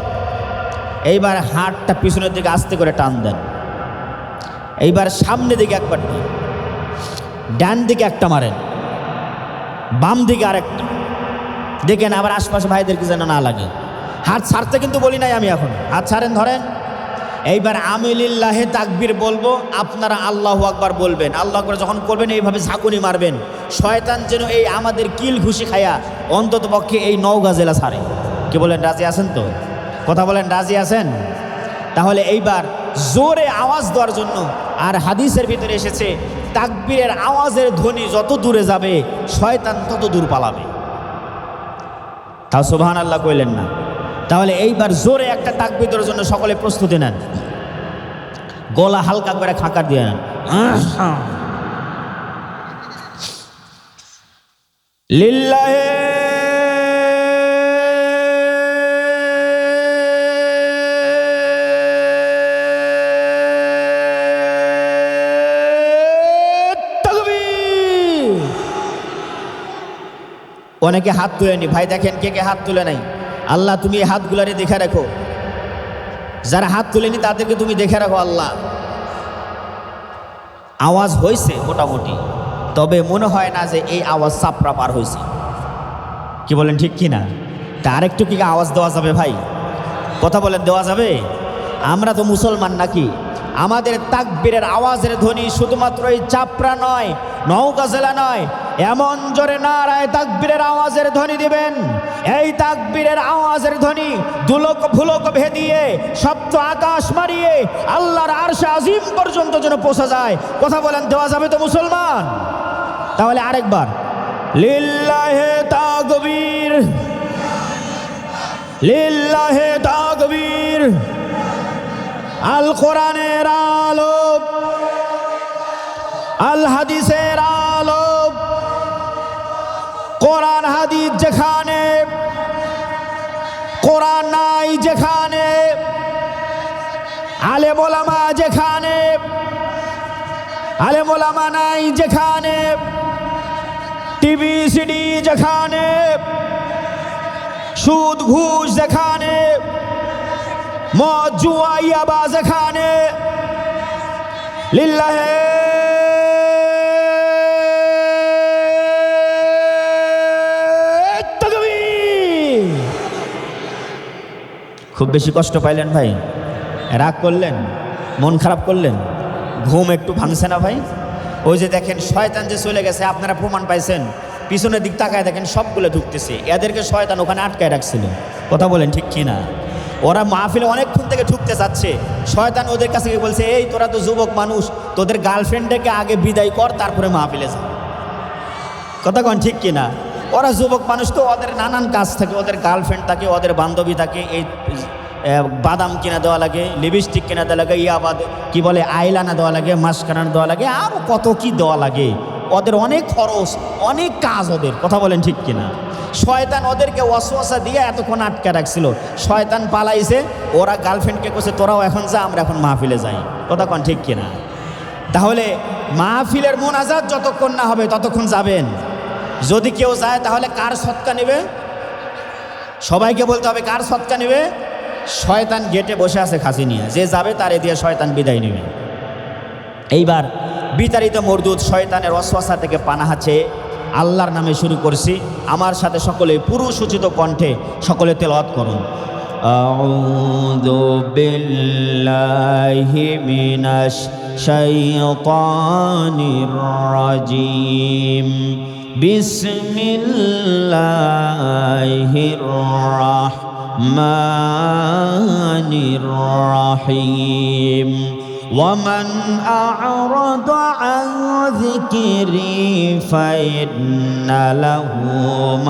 [SPEAKER 1] এইবার হাতটা পিছনের দিকে আস্তে করে টান দেন। এইবার সামনের দিকে একবার দিন, ডান দিকে একটা মারেন, বাম দিকে আরেকটা। দেখেন আবার আশপাশে ভাইদেরকে যেন না লাগে। হাত ছাড়তে কিন্তু বলি নাই আমি এখন, হাত ছাড়েন, ধরেন। এইবার আমি লিল্লাহে তাকবীর বলবো, আপনারা আল্লাহু আকবার বলবেন। আল্লাহু আকবার যখন করবেন এইভাবে ঝাঁকুনি মারবেন, শয়তান যেন এই আমাদের কিল ঘুষি খায়া অন্তত পক্ষে এই 9 গাজেলা ছাড়ে। কি বলেন, রাজি আছেন তো? কথা বলেন, রাজি আছেন? তাহলে এইবার জোরে আওয়াজ দেওয়ার জন্য, আর হাদিসের ভিতরে এসেছে তাকবীরের আওয়াজের ধ্বনি যত দূরে যাবে শয়তান তত দূর পালাবে। তাও সুবহানাল্লাহ কইলেন না? তাহলে এইবার জোরে একটা তাকবীর দেওয়ার জন্য সকলে প্রস্তুতি নেন, গলা হালকা করে খাঁকার দিয়ে নেন। লিল্লাহে তাকবীর। অনেকে হাত তুলেনি ভাই, দেখেন কে কে হাত তুলে নাই। আল্লাহ তুমি এই হাতগুলারে দেখে রাখো, যারা হাত তুলেনি তাদেরকে তুমি দেখে রাখো আল্লাহ। আওয়াজ হয়েছে মোটামুটি, তবে মনে হয় না যে এই আওয়াজ চাপড়া পার হয়েছে। কি বলেন, ঠিক কি না? তা আরেকটু কি আওয়াজ দেওয়া যাবে ভাই? কথা বলেন, দেওয়া যাবে? আমরা তো মুসলমান নাকি? আমাদের তাকবীরের আওয়াজের ধ্বনি শুধুমাত্র এই চাপড়া নয়, 9 গাজেলা নয়, এমন জোরে নারায়ে তাকবীরের আওয়াজের ধ্বনি দিবেন, এই তাকবীরের আওয়াজের ধ্বনি দুলক ভুলক ভেদিয়ে সপ্ত আকাশ মারিয়ে আল্লাহর আরশে আজিম পর্যন্ত যেন পৌঁছে যায়। কথা বলেন, দেওয়া যাবে তো মুসলমান? তাহলে আরেকবার, লিল্লাহে তাকবীর, লিল্লাহে তাকবীর। আল কোরআনের আলো, আল হাদিসের আলো, কোরআন হাদিস যেখানে, কোরআন নাই যেখানে, আলেম ওলামা যেখানে, আলেম ওলামা নাই যেখানে, টিভি সিডি যেখানে, সুদ ঘুষ যেখানে, মদ জুয়া ইয়াবা যেখানে, লিল্লাহে তাকবীর। খুব বেশি কষ্ট পাইলেন ভাই? রাগ করলেন? মন খারাপ করলেন? ঘুম একটু ভাঙছে না ভাই? ওই যে দেখেন শয়তান যে চলে গেছে, আপনারা প্রমাণ পাইছেন, পিছনের দিক তাকায় দেখেন সবগুলো ঢুকতেছে। এদেরকে শয়তান ওখানে আটকায় রাখছিল। কথা বলেন, ঠিক কি না? ওরা মাহফিলে অনেকক্ষণ থেকে ঢুকতে যাচ্ছে, শয়তান ওদের কাছে গিয়ে বলছে, এই তোরা তো যুবক মানুষ, তোদের গার্লফ্রেন্ডকে আগে বিদায় কর, তারপরে মাহফিলে যা। কথা কন, ঠিক কি না? ওরা যুবক মানুষ তো, ওদের নানান কাজ থাকে, ওদের গার্লফ্রেন্ড থাকে, ওদের বান্ধবী থাকে, এই বাদাম কিনা দেওয়া লাগে, লিপস্টিক কিনা দেওয়া লাগে, ইয়াবাদ কি বলে আইলানা দেওয়া লাগে, মাস্কারা দেওয়া লাগে, আরও কত কি দেওয়া লাগে। ওদের অনেক খরচ, অনেক কাজ ওদের। কথা বলেন, ঠিক কিনা? শয়তান ওদেরকে ওয়াসওয়াসা দিয়ে এতক্ষণ আটকে রাখছিল। শয়তান পালাইছে, ওরা গার্লফ্রেন্ডকে কইছে তোরাও এখন যা, আমরা এখন মাহফিলে যাই। কথা কন, ঠিক কিনা? তাহলে মাহফিলের মোনাজাত যতক্ষণ না হবে ততক্ষণ যাবেন। যদি কেউ যায় তাহলে কার সৎকা নেবে? সবাইকে বলতে হবে কার সৎকা নেবে? শয়তান গেটে বসে আছে খাসি নিয়ে, যে যাবে তারে দিয়ে শয়তান বিদায় নেবে। এইবার বিতাড়িত মরদুদ শয়তানের ওয়াসওয়াসা থেকে পানাহা চেয়ে আল্লাহর নামে শুরু করছি। আমার সাথে সকলে পুরুষ উচিত কণ্ঠে সকলে তেলাওয়াত করুন। আউযু বিল্লাহি মিনাশ শাইতানির রাজিম। বিসমিল্লাহির রাহমানির রাহিম। ومن أعرض عن ذكري فإن له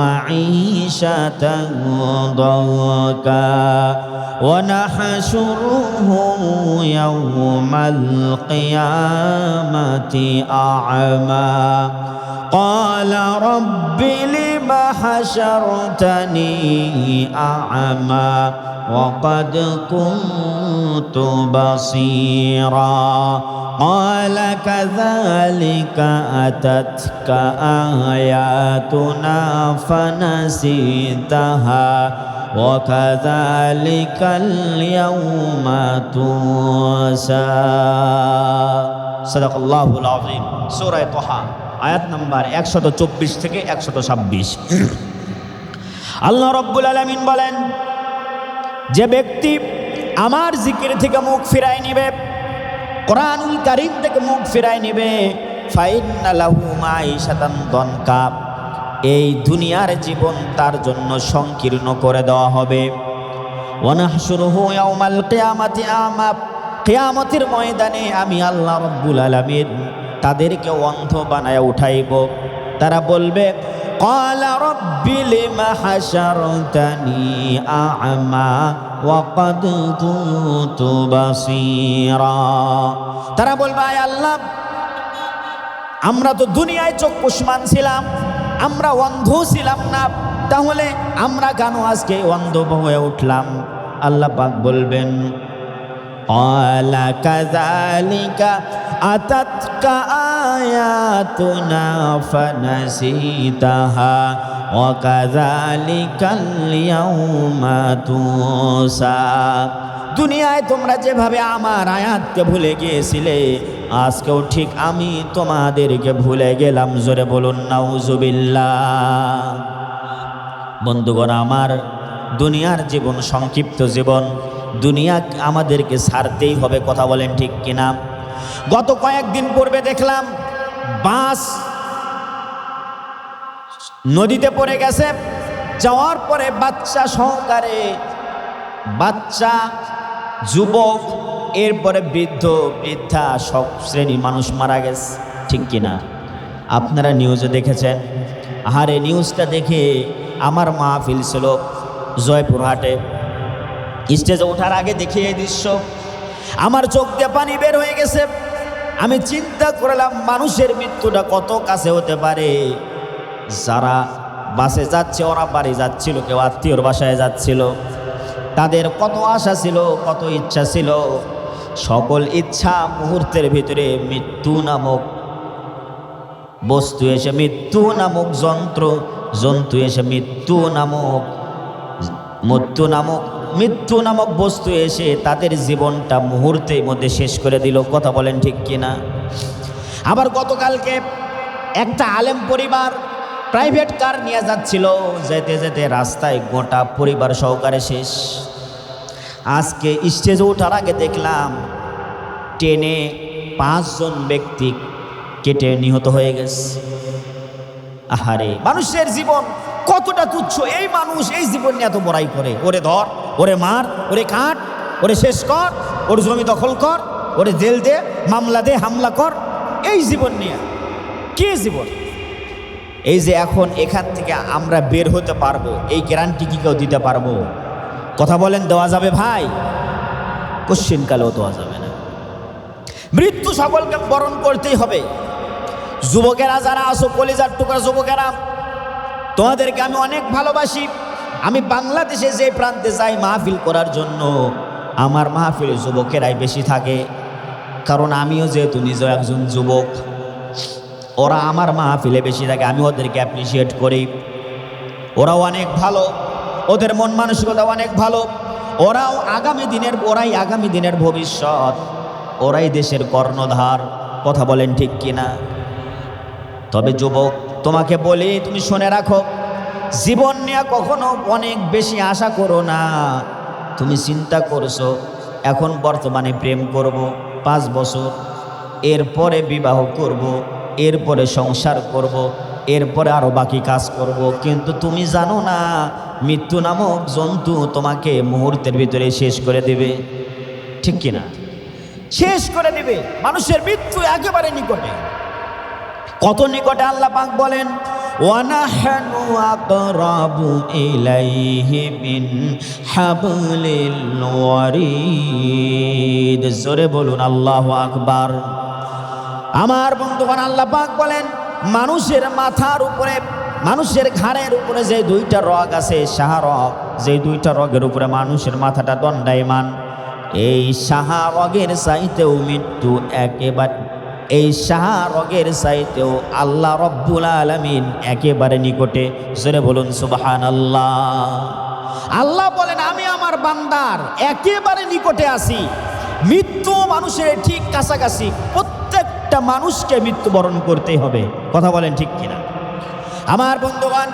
[SPEAKER 1] معيشة ضنكا ونحشره يوم القيامة أعمى قال رب لم حشرتني أعمى وقد كنت بصيرا قال كذلك أتتك آياتنا فنسيتها وكذلك اليوم تنسى صدق الله العظيم সূরা তোহা আয়াত নাম্বার 124 থেকে 126। আল্লাহ রাব্বুল আলামিন বলেন যে ব্যক্তি আমার জিকির থেকে মুখ ফিরায় নিবে, কোরআনুল কারীম থেকে মুখ ফিরায় নিবে, ফাইন্না লাহু মাঈশাতান দনকা, এই দুনিয়ার জীবন তার জন্য সংকীর্ণ করে দেওয়া হবে। ওয়া নাহশুরুহু ইয়াউমাল কিয়ামাতি আমা, কিয়ামতের ময়দানে আমি আল্লাহ রাব্বুল আলামিন তাদেরকে অন্ধ বানায় উঠাইব। তারা বলবে, ক্বালা রাব্বি লিমা হাশারতানি আ'মা ওয়া ক্বাদ কুনতু বাসীরা। তারা বলবে, আয় আল্লাহ, আমরা তো দুনিয়ায় চক্ষুষ্মান ছিলাম, আমরা অন্ধ ছিলাম না, তাহলে আমরা কেন আজকে অন্ধ হয়ে উঠলাম? আল্লাহ পাক বলবেন, ক্বালা কাযালিকা আতাতকা আয়াতুনা ফানাসিতাহা ওয়া কাযালিকাল ইয়াউমা তুসা। দুনিয়ায় তোমরা যেভাবে আমার আয়াতকে ভুলে গিয়েছিলে, আজকেও ঠিক আমি তোমাদেরকে ভুলে গেলাম। জোরে বলুন নাউজুবিল্লাহ। বন্ধুগণ আমার, দুনিয়ার জীবন সংক্ষিপ্ত জীবন, দুনিয়া আমাদেরকে ছাড়তেই হবে। কথা বলেন ঠিক কিনা? গত কয়েকদিন পূর্বে দেখলাম বাস নদীতে পড়ে গেছে, যাওয়ার পরে বাচ্চা সহকারে, বাচ্চা, যুবক, এরপরে বৃদ্ধ বৃদ্ধা সব শ্রেণীর মানুষ মারা গেছে। ঠিক কিনা? আপনারা নিউজে দেখেছেন। আরে নিউজটা দেখে আমার মাহফিল ছিল জয়পুরহাটে, স্টেজে ওঠার আগে দেখি এই দৃশ্য, আমার চোখ দিয়ে পানি বের হয়ে গেছে। আমি চিন্তা করলাম মানুষের মৃত্যুটা কত কাছে হতে পারে। যারা বাসে যাচ্ছে ওরা বাড়ি যাচ্ছিল, কেউ আত্মীয়র বাসায় যাচ্ছিল, তাদের কত আশা ছিল, কত ইচ্ছা ছিল, সকল ইচ্ছা মুহূর্তের ভিতরে মৃত্যু নামক বস্তু এসে, মৃত্যু নামক জন্তু এসে, মৃত্যু নামক বস্তু এসে তাদের জীবনটা মুহূর্তের মধ্যে শেষ করে দিল। কথা বলেন ঠিক কিনা? আবার গতকালকে একটা আলেম পরিবার প্রাইভেট কার নিয়ে যাচ্ছিল, যেতে যেতে রাস্তায় গোটা পরিবার সহকারে শেষ। আজকে স্টেজে ওঠার আগে দেখলাম ট্রেনে 5 জন ব্যক্তি কেটে নিহত হয়ে গেছে। আহারে, মানুষের জীবন কতটা তুচ্ছ! এই মানুষ এই জীবন নিয়ে এত বড়াই করে, ওরে ধর, ওরে মার, ওরে কাট, ওরে শেষ কর, ওর জমি দখল কর, ওরে জেল দে, মামলা দে, হামলা কর। এই জীবন নিয়ে কি জীবন? এই যে এখন এখান থেকে আমরা বের হতে পারবো, এই গ্যারান্টি কি কেউ দিতে পারবো? কথা বলেন, দেওয়া যাবে ভাই? কোশ্চিনকালেও দেওয়া যাবে না। মৃত্যু সকলকে বরণ করতেই হবে। যুবকেরা যারা আসো, কলিজার টুকরা যুবকেরা, তোমাদেরকে আমি অনেক ভালোবাসি। আমি বাংলাদেশে যে প্রান্তে যাই মাহফিল করার জন্য, আমার মাহফিলে যুবকেরাই বেশি থাকে, কারণ আমিও যেহেতু নিজেও একজন যুবক। ওরা আমার মাহফিলে বেশি থাকে, আমি ওদেরকে অ্যাপ্রিসিয়েট করি। ওরাও অনেক ভালো, ওদের মন মানসিকতা অনেক ভালো। ওরাই আগামী দিনের ভবিষ্যৎ, ওরাই দেশের কর্ণধার। কথা বলেন ঠিক কিনা? তবে যুবক, তোমাকে বলি, তুমি শুনে রাখো, জীবন নিয়ে কখনো অনেক বেশি আশা করো না। তুমি চিন্তা করছো এখন বর্তমানে প্রেম করব 5 বছর, এরপরে বিবাহ করব, এরপরে সংসার করব, এরপরে আরও বাকি কাজ করব, কিন্তু তুমি জানো না মৃত্যু নামক জন্তু তোমাকে মুহূর্তের ভিতরে শেষ করে দেবে। ঠিক কিনা? শেষ করে দিবে। মানুষের মৃত্যু একেবারে নিকটে। কত নিকটে? আল্লাহ পাক বলেন, ওয়ানাহনু আকরাবু ইলাইহি মিন হাবলিল ওয়ারিদ। জোরে বলুন আল্লাহু আকবার। আমার বন্ধুগণ, আল্লাহ পাক বলেন, মানুষের মাথার উপরে, মানুষের ঘাড়ের উপরে যে 2টা রগ আছে, শাহরগ, যে 2টা রগের উপরে মানুষের মাথাটা দণ্ডায়মান, এই শাহরগের চাইতেও মৃত্যু একেবারে, এই শাহরগের চাইতেও আল্লাহ রব্বুল আলামিন একেবারে নিকটে। জোরে বলুন সুবহানাল্লাহ। আল্লাহ বলেন, আমি আমার বান্দার একেবারে নিকটে আছি। মৃত্যু মানুষের ঠিক কাছাকাছি। প্রত্যেকটা মানুষকে মৃত্যুবরণ করতেই হবে। কথা বলেন ঠিক কিনা? আমার বন্ধুগণ,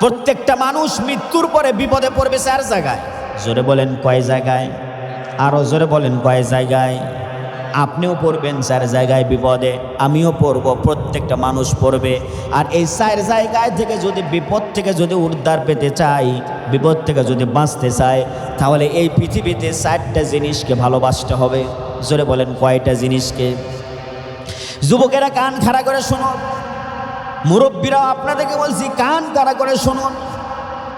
[SPEAKER 1] প্রত্যেকটা মানুষ মৃত্যুর পরে বিপদে পড়বে 4 জায়গায়। জোরে বলেন কয় জায়গায়? আরও জোরে বলেন কয় জায়গায়? আপনিও পড়বেন 4 জায়গায় বিপদে, আমিও পড়ব, প্রত্যেকটা মানুষ পড়বে। আর এই 4 জায়গায় থেকে যদি বিপদ থেকে যদি উদ্ধার পেতে চাই, বিপদ থেকে যদি বাঁচতে চাই, তাহলে এই পৃথিবীতে 4টা জিনিসকে ভালোবাসতে হবে। জোরে বলেন কয়টা জিনিসকে? যুবকেরা কান খাড়া করে শুনুন, মুরব্বীরাও আপনাদেরকে বলছি কান খাড়া করে শুনুন।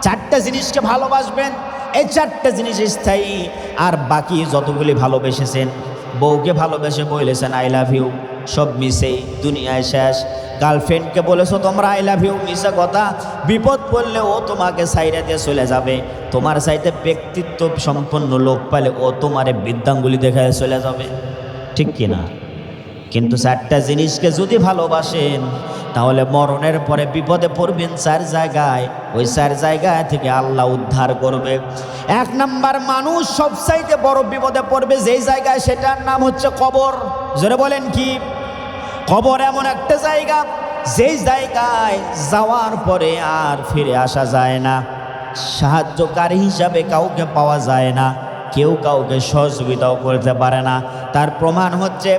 [SPEAKER 1] 4টা জিনিসকে ভালোবাসবেন, এই 4টা জিনিস স্থায়ী। আর বাকি যতগুলি ভালোবেসেছেন, বউকে ভালোবেসে বলেছেন আই লাভ ইউ, সব মিশেই দুনিয়ায় শেষ। গার্লফ্রেন্ডকে বলেছো তোমরা আই লাভ ইউ, মিশা কথা। বিপদ পড়লে ও তোমাকে সাইডে দিয়ে চলে যাবে। তোমার সাইডে ব্যক্তিত্ব সম্পন্ন লোক পালে ও তোমারে বৃদ্ধাঙ্গুলি দেখায় চলে যাবে, ঠিক কিনা? কিন্তু 4টা জিনিসকে যদি ভালোবাসেন, তাহলে মরণের পরে বিপদে পড়বেন 4 জায়গায়, ওই 4 জায়গা থেকে আল্লাহ উদ্ধার করবে। 1 নাম্বার, মানুষ সবচাইতে বড় বিপদে পড়বে যেই জায়গায়, সেটার নাম হচ্ছে কবর। জোরে বলেন কি? কবর এমন একটা জায়গা, যেই জায়গায় যাওয়ার পরে আর ফিরে আসা যায় না, সাহায্যকারী হিসাবে কাউকে পাওয়া যায় না, কেউ কাউকে সহযোগিতাও করতে পারে না। তার প্রমাণ হচ্ছে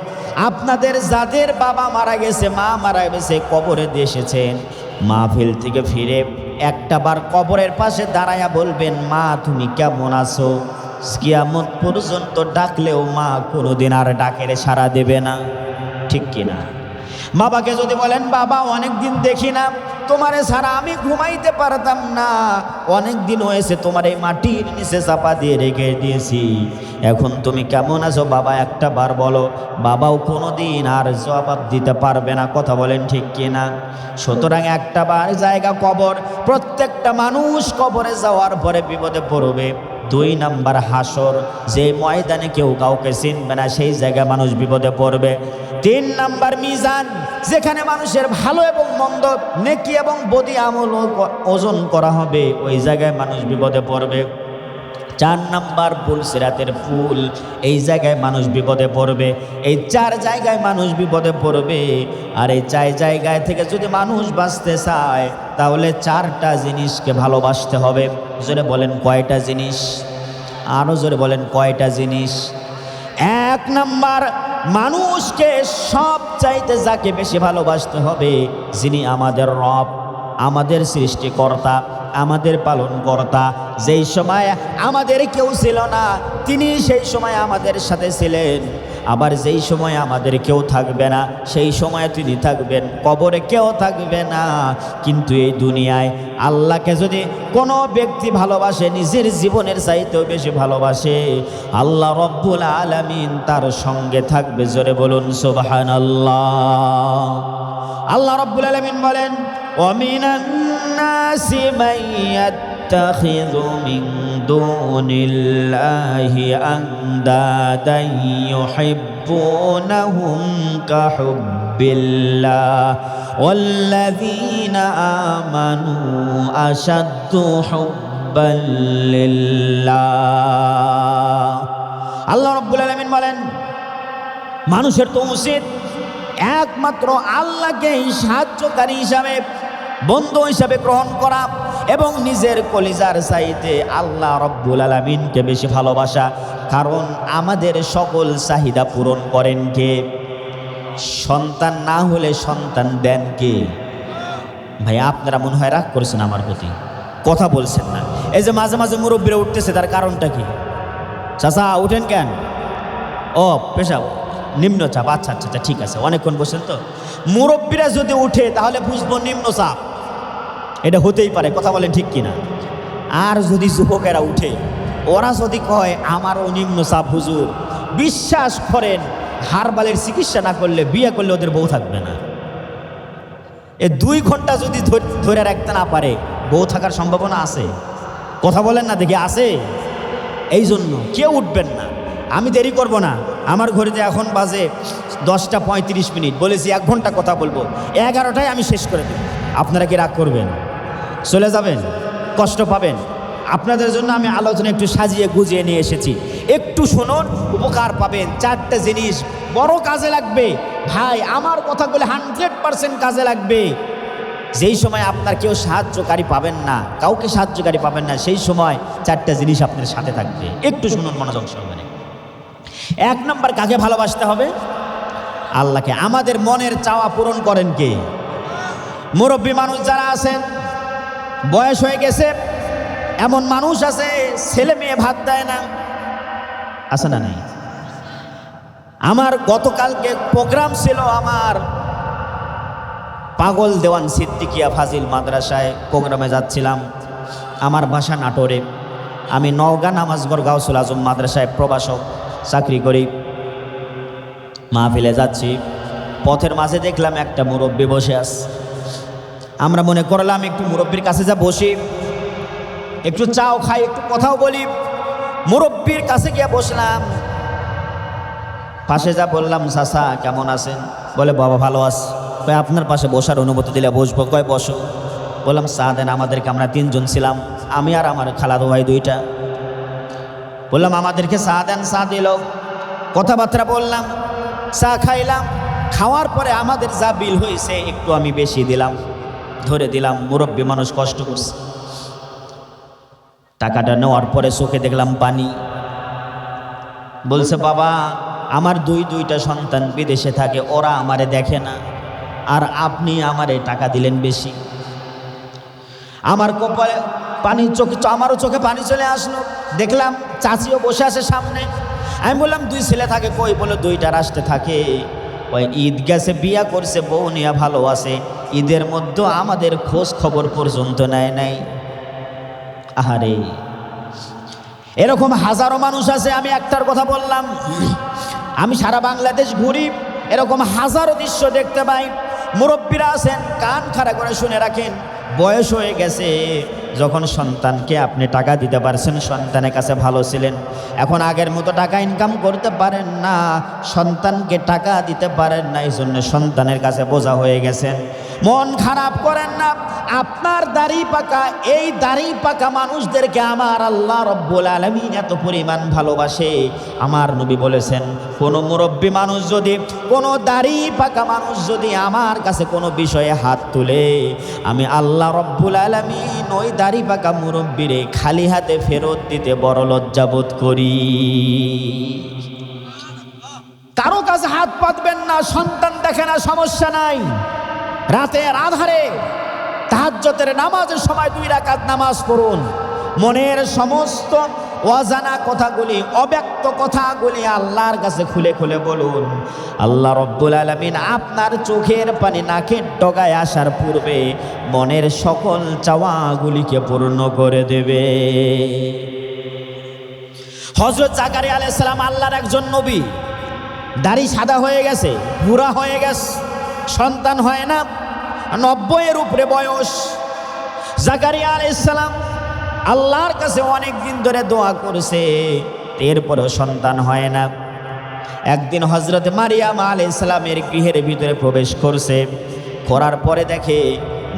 [SPEAKER 1] আপনাদের যাদের বাবা মারা গেছে, মা মারা গেছে, কবরে দিয়ে এসেছেন, মাহফিল থেকে ফিরে একটা বার কবরের পাশে দাঁড়ায়া বলবেন, মা তুমি কেমন আছো? কিয়ামত পর্যন্ত ডাকলেও মা কোনোদিন আর ডাকের সাড়া দেবে না, ঠিক কিনা? বাবাকে যদি বলেন, বাবা অনেক দিন দেখি না তোমারে ছাড়া, আমি ঘুমাইতে পারতাম না, অনেক দিন হয়েছে তোমার এই মাটির নিচে চাপা দিয়ে রেখে দিয়েছি, এখন তুমি কেমন আছো বাবা একটা বার বলো, বাবাও কোনো দিন আর জবাব দিতে পারবে না। কথা বলেন ঠিক কিনা? সুতরাং একটা বার জায়গা কবর, প্রত্যেকটা মানুষ কবরে যাওয়ার পরে বিপদে পড়বে। 2 নাম্বার হাসর, যে ময়দানে কেউ কাউকে চিনবে না, সেই জায়গায় মানুষ বিপদে পড়বে। 3 নাম্বার মিজান, যেখানে মানুষের ভালো এবং মন্দ, নেকি এবং বদি আমল ওজন করা হবে, ওই জায়গায় মানুষ বিপদে পড়বে। 4 নাম্বার পুলসিরাতের পুল, এই জায়গায় মানুষ বিপদে পড়বে। এই 4 জায়গায় মানুষ বিপদে পড়বে। আর এই 4 জায়গায় থেকে যদি মানুষ বাঁচতে চায়, তাহলে 4টা জিনিসকে ভালোবাসতে হবে। জোরে বলেন কয়টা জিনিস? আরও জোরে বলেন কয়টা জিনিস? 1 নাম্বার, মানুষকে সব চাইতে যাকে বেশি ভালোবাসতে হবে, যিনি আমাদের রব, আমাদের সৃষ্টিকর্তা, আমাদের পালনকর্তা। যেই সময় আমাদের কেউ ছিল না, তিনি সেই সময় আমাদের সাথে ছিলেন। আবার যেই সময় আমাদের কেউ থাকবে না, সেই সময় তিনি থাকবেন। কবরে কেউ থাকবে না। কিন্তু এই দুনিয়ায় আল্লাহকে যদি কোনো ব্যক্তি ভালোবাসে, নিজের জীবনের চাইতেও বেশি ভালোবাসে, আল্লাহ রব্বুল আলামিন তার সঙ্গে থাকবে। জোরে বলুন সুবহানাল্লাহ। আল্লাহ রব্বুল আলামিন বলেন, ওয়ামিনান নাসি মান ইয়াত্তাখিযু মিন দুনিল্লাহি আনদাদান ইউহিব্বুনাহুম কাহুব্বিল্লাহ ওয়াল্লাযীনা আমানু আশাদ্দু হুব্বান লিল্লাহ। আল্লাহ রাব্বুল আলামিন বলেন, মানুষের তো উচিত একমাত্র আল্লাহকে সাহায্যকারী হিসাবে, বন্ধু হিসাবে গ্রহণ করা এবং নিজের কলিজার চাইতে আল্লাহ রব্বুল আলামিনকে বেশি ভালোবাসা। কারণ আমাদের সকল চাহিদা পূরণ করেন কে? সন্তান না হলে সন্তান দেন কে? ভাই আপনারা মনে হয় রাগ করেছেন আমার প্রতি, কথা বলছেন না। এই যে মাঝে মাঝে মুরব্বীরা উঠতেছে, তার কারণটা কি? চাচা উঠেন কেন? ও পেশাব নিম্নচাপ। আচ্ছা আচ্ছা আচ্ছা, ঠিক আছে, অনেকক্ষণ বসেন তো। মুরব্বীরা যদি উঠে তাহলে বুঝবো নিম্নচাপ, এটা হতেই পারে। কথা বলেন ঠিক কিনা? আর যদি যুবকেরা উঠে, ওরা যদি কয় আমারও নিম্নচাপ হুজুর, বিশ্বাস করেন হারবালের চিকিৎসা না করলে, বিয়ে করলে ওদের বউ থাকবে না। এ 2 ঘন্টা যদি ধরে রাখতে না পারে, বউ থাকার সম্ভাবনা আছে? কথা বলেন না দেখি, আছে? এই জন্য কেউ উঠবেন না। আমি দেরি করব না। আমার ঘড়িতে এখন বাজে 10টা 35 মিনিট। বলেছি 1 ঘন্টা কথা বলবো, 11টায় আমি শেষ করে দেব। আপনারা কি রাগ করবেন? চলে যাবেন? কষ্ট পাবেন? আপনাদের জন্য আমি আলোচনা একটু সাজিয়ে গুজিয়ে নিয়ে এসেছি, একটু শুনুন, উপকার পাবেন। 4টা জিনিস বড় কাজে লাগবে ভাই, আমার কথাগুলো 100% কাজে লাগবে। যেই সময় আপনার কেউ সাহায্যকারী পাবেন না, কাউকে সাহায্যকারী পাবেন না, সেই সময় চারটা জিনিস আপনার সাথে থাকবে। একটু শুনুন মনোযোগ সহকারে। এক নম্বর, কাকে ভালোবাসতে হবে? আল্লাহকে। আমাদের মনের চাওয়া পূরণ করেন কে? মুরব্বী মানুষ যারা আছেন, বয়স হয়ে গেছে, এমন মানুষ আছে ছেলে মেয়ে ভাত দেয় না, আছে না নাই? আমার গতকালকে প্রোগ্রাম ছিল, আমার পাগল দেওয়ান সিদ্দিকিয়া ফাজিল মাদ্রাসায় প্রোগ্রামে যাচ্ছিলাম। আমার বাসা নাটোরে, আমি নওগাঁ নামাজগড় গাউসুল আজম মাদ্রাসায় প্রভাষক চাকরি করি। মাহফিলে যাচ্ছি, পথের মাঝে দেখলাম একটা মুরব্বী বসে আছে। আমরা মনে করলাম একটু মুরব্বীর কাছে যা বসি, একটু চাও খাই, একটু কথাও বলি। মুরব্বীর কাছে গিয়ে বসলাম, পাশে যা বললাম, চাচা কেমন আছেন? বলে বাবা ভালো আছে। কয় আপনার পাশে বসার অনুমতি দিলে বসবো। কয় বসো। বললাম চা দেন আমাদেরকে, আমরা 3 জন ছিলাম, আমি আর আমার খালাতো ভাই 2টা। বললাম আমাদেরকে চা দেন, চা দিল, কথাবার্তা বললাম, চা খাইলাম। খাওয়ার পরে আমাদের যা বিল হয়েছে একটু আমি বেশি দিলাম, ধরে দিলাম। মুরব্বী মানুষ কষ্ট করছে। টাকাটা নেওয়ার পরে চোখে দেখলাম পানি। বলছে বাবা আমার দুইটা সন্তান বিদেশে থাকে, ওরা আমারে দেখে না, আর আপনি আমারে টাকা দিলেন বেশি। আমার কপালে পানি, চোখে, আমারও চোখে পানি চলে আসলো। দেখলাম চাচিও বসে আছে সামনে। আমি বললাম 2 ছেলে থাকে কই? বলে 2টা রাষ্ট্রে থাকে। ওই ঈদ গেছে, বিয়া করছে, বউ নিয়ে ভালো আছে, ঈদের মধ্যে আমাদের খোঁজ খবর পর্যন্ত নেয় নাই। আহারে, এরকম হাজারো মানুষ আছে। আমি একটার কথা বললাম, আমি সারা বাংলাদেশ ঘুরি, এরকম হাজারো দৃশ্য দেখতে পাই। মুরব্বীরা আছেন, কান খাড়া করে শুনে রাখেন। বয়স হয়ে গেছে, যখন সন্তানকে আপনি টাকা দিতে পারছেন, সন্তানের কাছে ভালো ছিলেন, এখন আগের মতো টাকা ইনকাম করতে পারেন না, সন্তানকে টাকা দিতে পারেন না, এই জন্য সন্তানের কাছে বোঝা হয়ে গেছেন। মন খারাপ করেন না। আপনার দাড়ি পাকা, এই দাড়ি পাকা মানুষদেরকে আমার আল্লাহ রব্বুল আলামিন এত পরিমাণ ভালোবাসে। আমার নবী বলেছেন, কোনো মুরব্বী মানুষ যদি, কোনো দাড়ি পাকা মানুষ যদি আমার কাছে কোনো বিষয়ে হাত তুলে, আমি আল্লাহ রব্বুল আলামিন ওই দাড়ি পাকা মুরব্বীরে খালি হাতে ফেরত দিতে বড় লজ্জাবোধ করি। কারো কাছে হাত পাতবেন না। সন্তান দেখে না, সমস্যা নাই। রাতের আধারে তাহাজ্জুদের নামাজের সময় 2 রাকাত নামাজ পড়ুন। মনের সমস্ত অজানা কথাগুলি, অব্যক্ত কথাগুলি আল্লাহর কাছে খুলে খুলে বলুন। আল্লাহ রব্বুল আলামিন আপনার চোখের পানি নাকের ডগায় আসার পূর্বে মনের সকল চাওয়াগুলিকে পূর্ণ করে দেবে। হযরত জাকারিয়া আলাইহিস সালাম আল্লাহর একজন নবী। দাড়ি সাদা হয়ে গেছে, বুড়া হয়ে গেছে, সন্তান হয় না, 90-এর উপরে বয়স। জাকারিয়া আলাইহিস সালাম আল্লাহর কাছে অনেক দিন ধরে দোয়া করেছে, এরপরেও সন্তান হয় না। একদিন হযরত মারিয়াম আলাইহিস সালামের গৃহের ভিতরে প্রবেশ করছে। করার পরে দেখে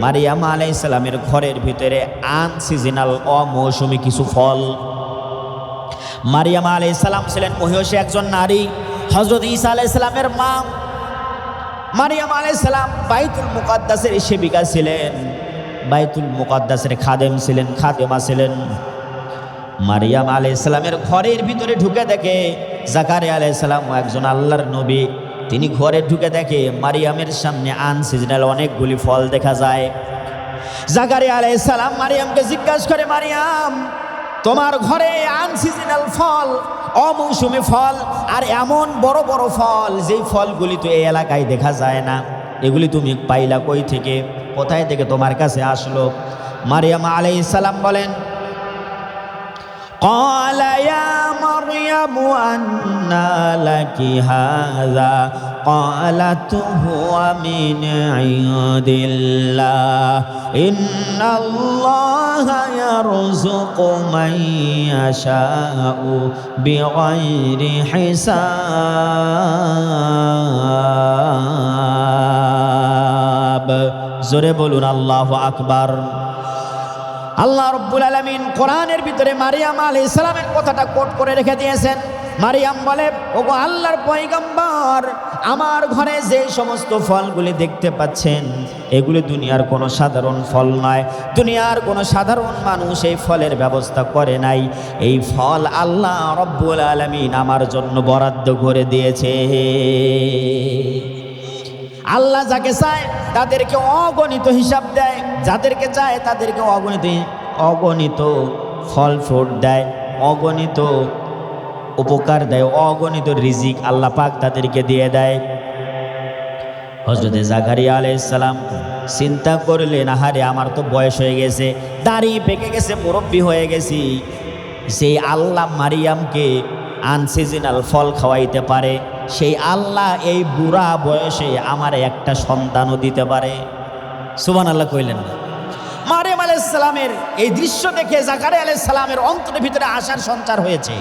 [SPEAKER 1] মারিয়াম আলাইহিস সালামের ঘরের ভিতরে আনসিজনাল, অমৌসুমী কিছু ফল। মারিয়াম আলাইহিস সালাম ছিলেন মহিষী একজন নারী, হযরত ঈসা আলাইহিস সালামের মা। মারিয়াম আলাইহিস সালাম বাইতুল মুকাদ্দাসের সেবিকা ছিলেন, বাইতুল মুকাদ্দাসের খাদেম ছিলেন, খাদেমা ছিলেন। মারিয়াম আলাইহিস সালামের ঘরের ভিতরে ঢুকে দেখে জাকারিয়া আলাইহিস সালাম একজন আল্লাহর নবী। তিনি ঘরে ঢুকে দেখে মারিয়ামের সামনে আনসিজনাল অনেকগুলি ফল দেখা যায়। জাকারিয়া আলাইহিস সালাম মারিয়ামকে জিজ্ঞাসা করে, মারিয়াম তোমার ঘরে আনসিজনাল ফল, অমৌসুমী ফল, আর এমন বড় বড় ফল, যেই ফলগুলি তো এই এলাকায় দেখা যায় না, এগুলি তুমি পাইলা কই থেকে, কোথায় থেকে তোমার কাছে আসলো? মারিয়াম আলাইহিস সালাম বলেন, قال يا مريم أنى لك هذا قالت هو من عند الله إن الله يرزق من يشاء بغير حساب জোরে বলুন আল্লাহু আকবার। আল্লাহ রব্বুল আলামিন কোরআনের ভিতরে মারিয়াম আলাইহিস সালামের কথাটা কোট করে রেখে দিয়েছেন। মারিয়াম বলে, ওগো আল্লাহর পয়গম্বর, আমার ঘরে যে সমস্ত ফলগুলি দেখতে পাচ্ছেন এগুলি দুনিয়ার কোনো সাধারণ ফল নয়। দুনিয়ার কোনো সাধারণ মানুষ এই ফলের ব্যবস্থা করে নাই। এই ফল আল্লাহ রব্বুল আলামিন আমার জন্য বরাদ্দ করে দিয়েছে। আল্লাহ যাকে চায় তাদেরকে অগণিত হিসাব দেয়, যাদেরকে চায় তাদেরকে অগণিত ফল ফ্রুট দেয়, অগণিত উপকার দেয়, অগণিত রিজিক আল্লাহ পাক তাদেরকে দিয়ে দেয়। হযরত জাকারিয়া আলাইহিস সালাম চিন্তা করলেন, আহারে আমার তো বয়স হয়ে গেছে, দাড়ি পেকে গেছে, মুরব্বী হয়ে গেছি, সেই আল্লাহ মারিয়ামকে আনসিজনাল ফল খাওয়াইতে পারে, সেই আল্লাহ এই বুড়া বয়সে আমার একটা সন্তানও দিতে পারে। সুবহানাল্লাহ কইলেন না? মারিয়াম আলাইহিস সালামের এই দৃশ্য দেখে জাকারিয়া আলাইহিস সালামের অন্তরের ভিতরে আশার সঞ্চার হয়েছে।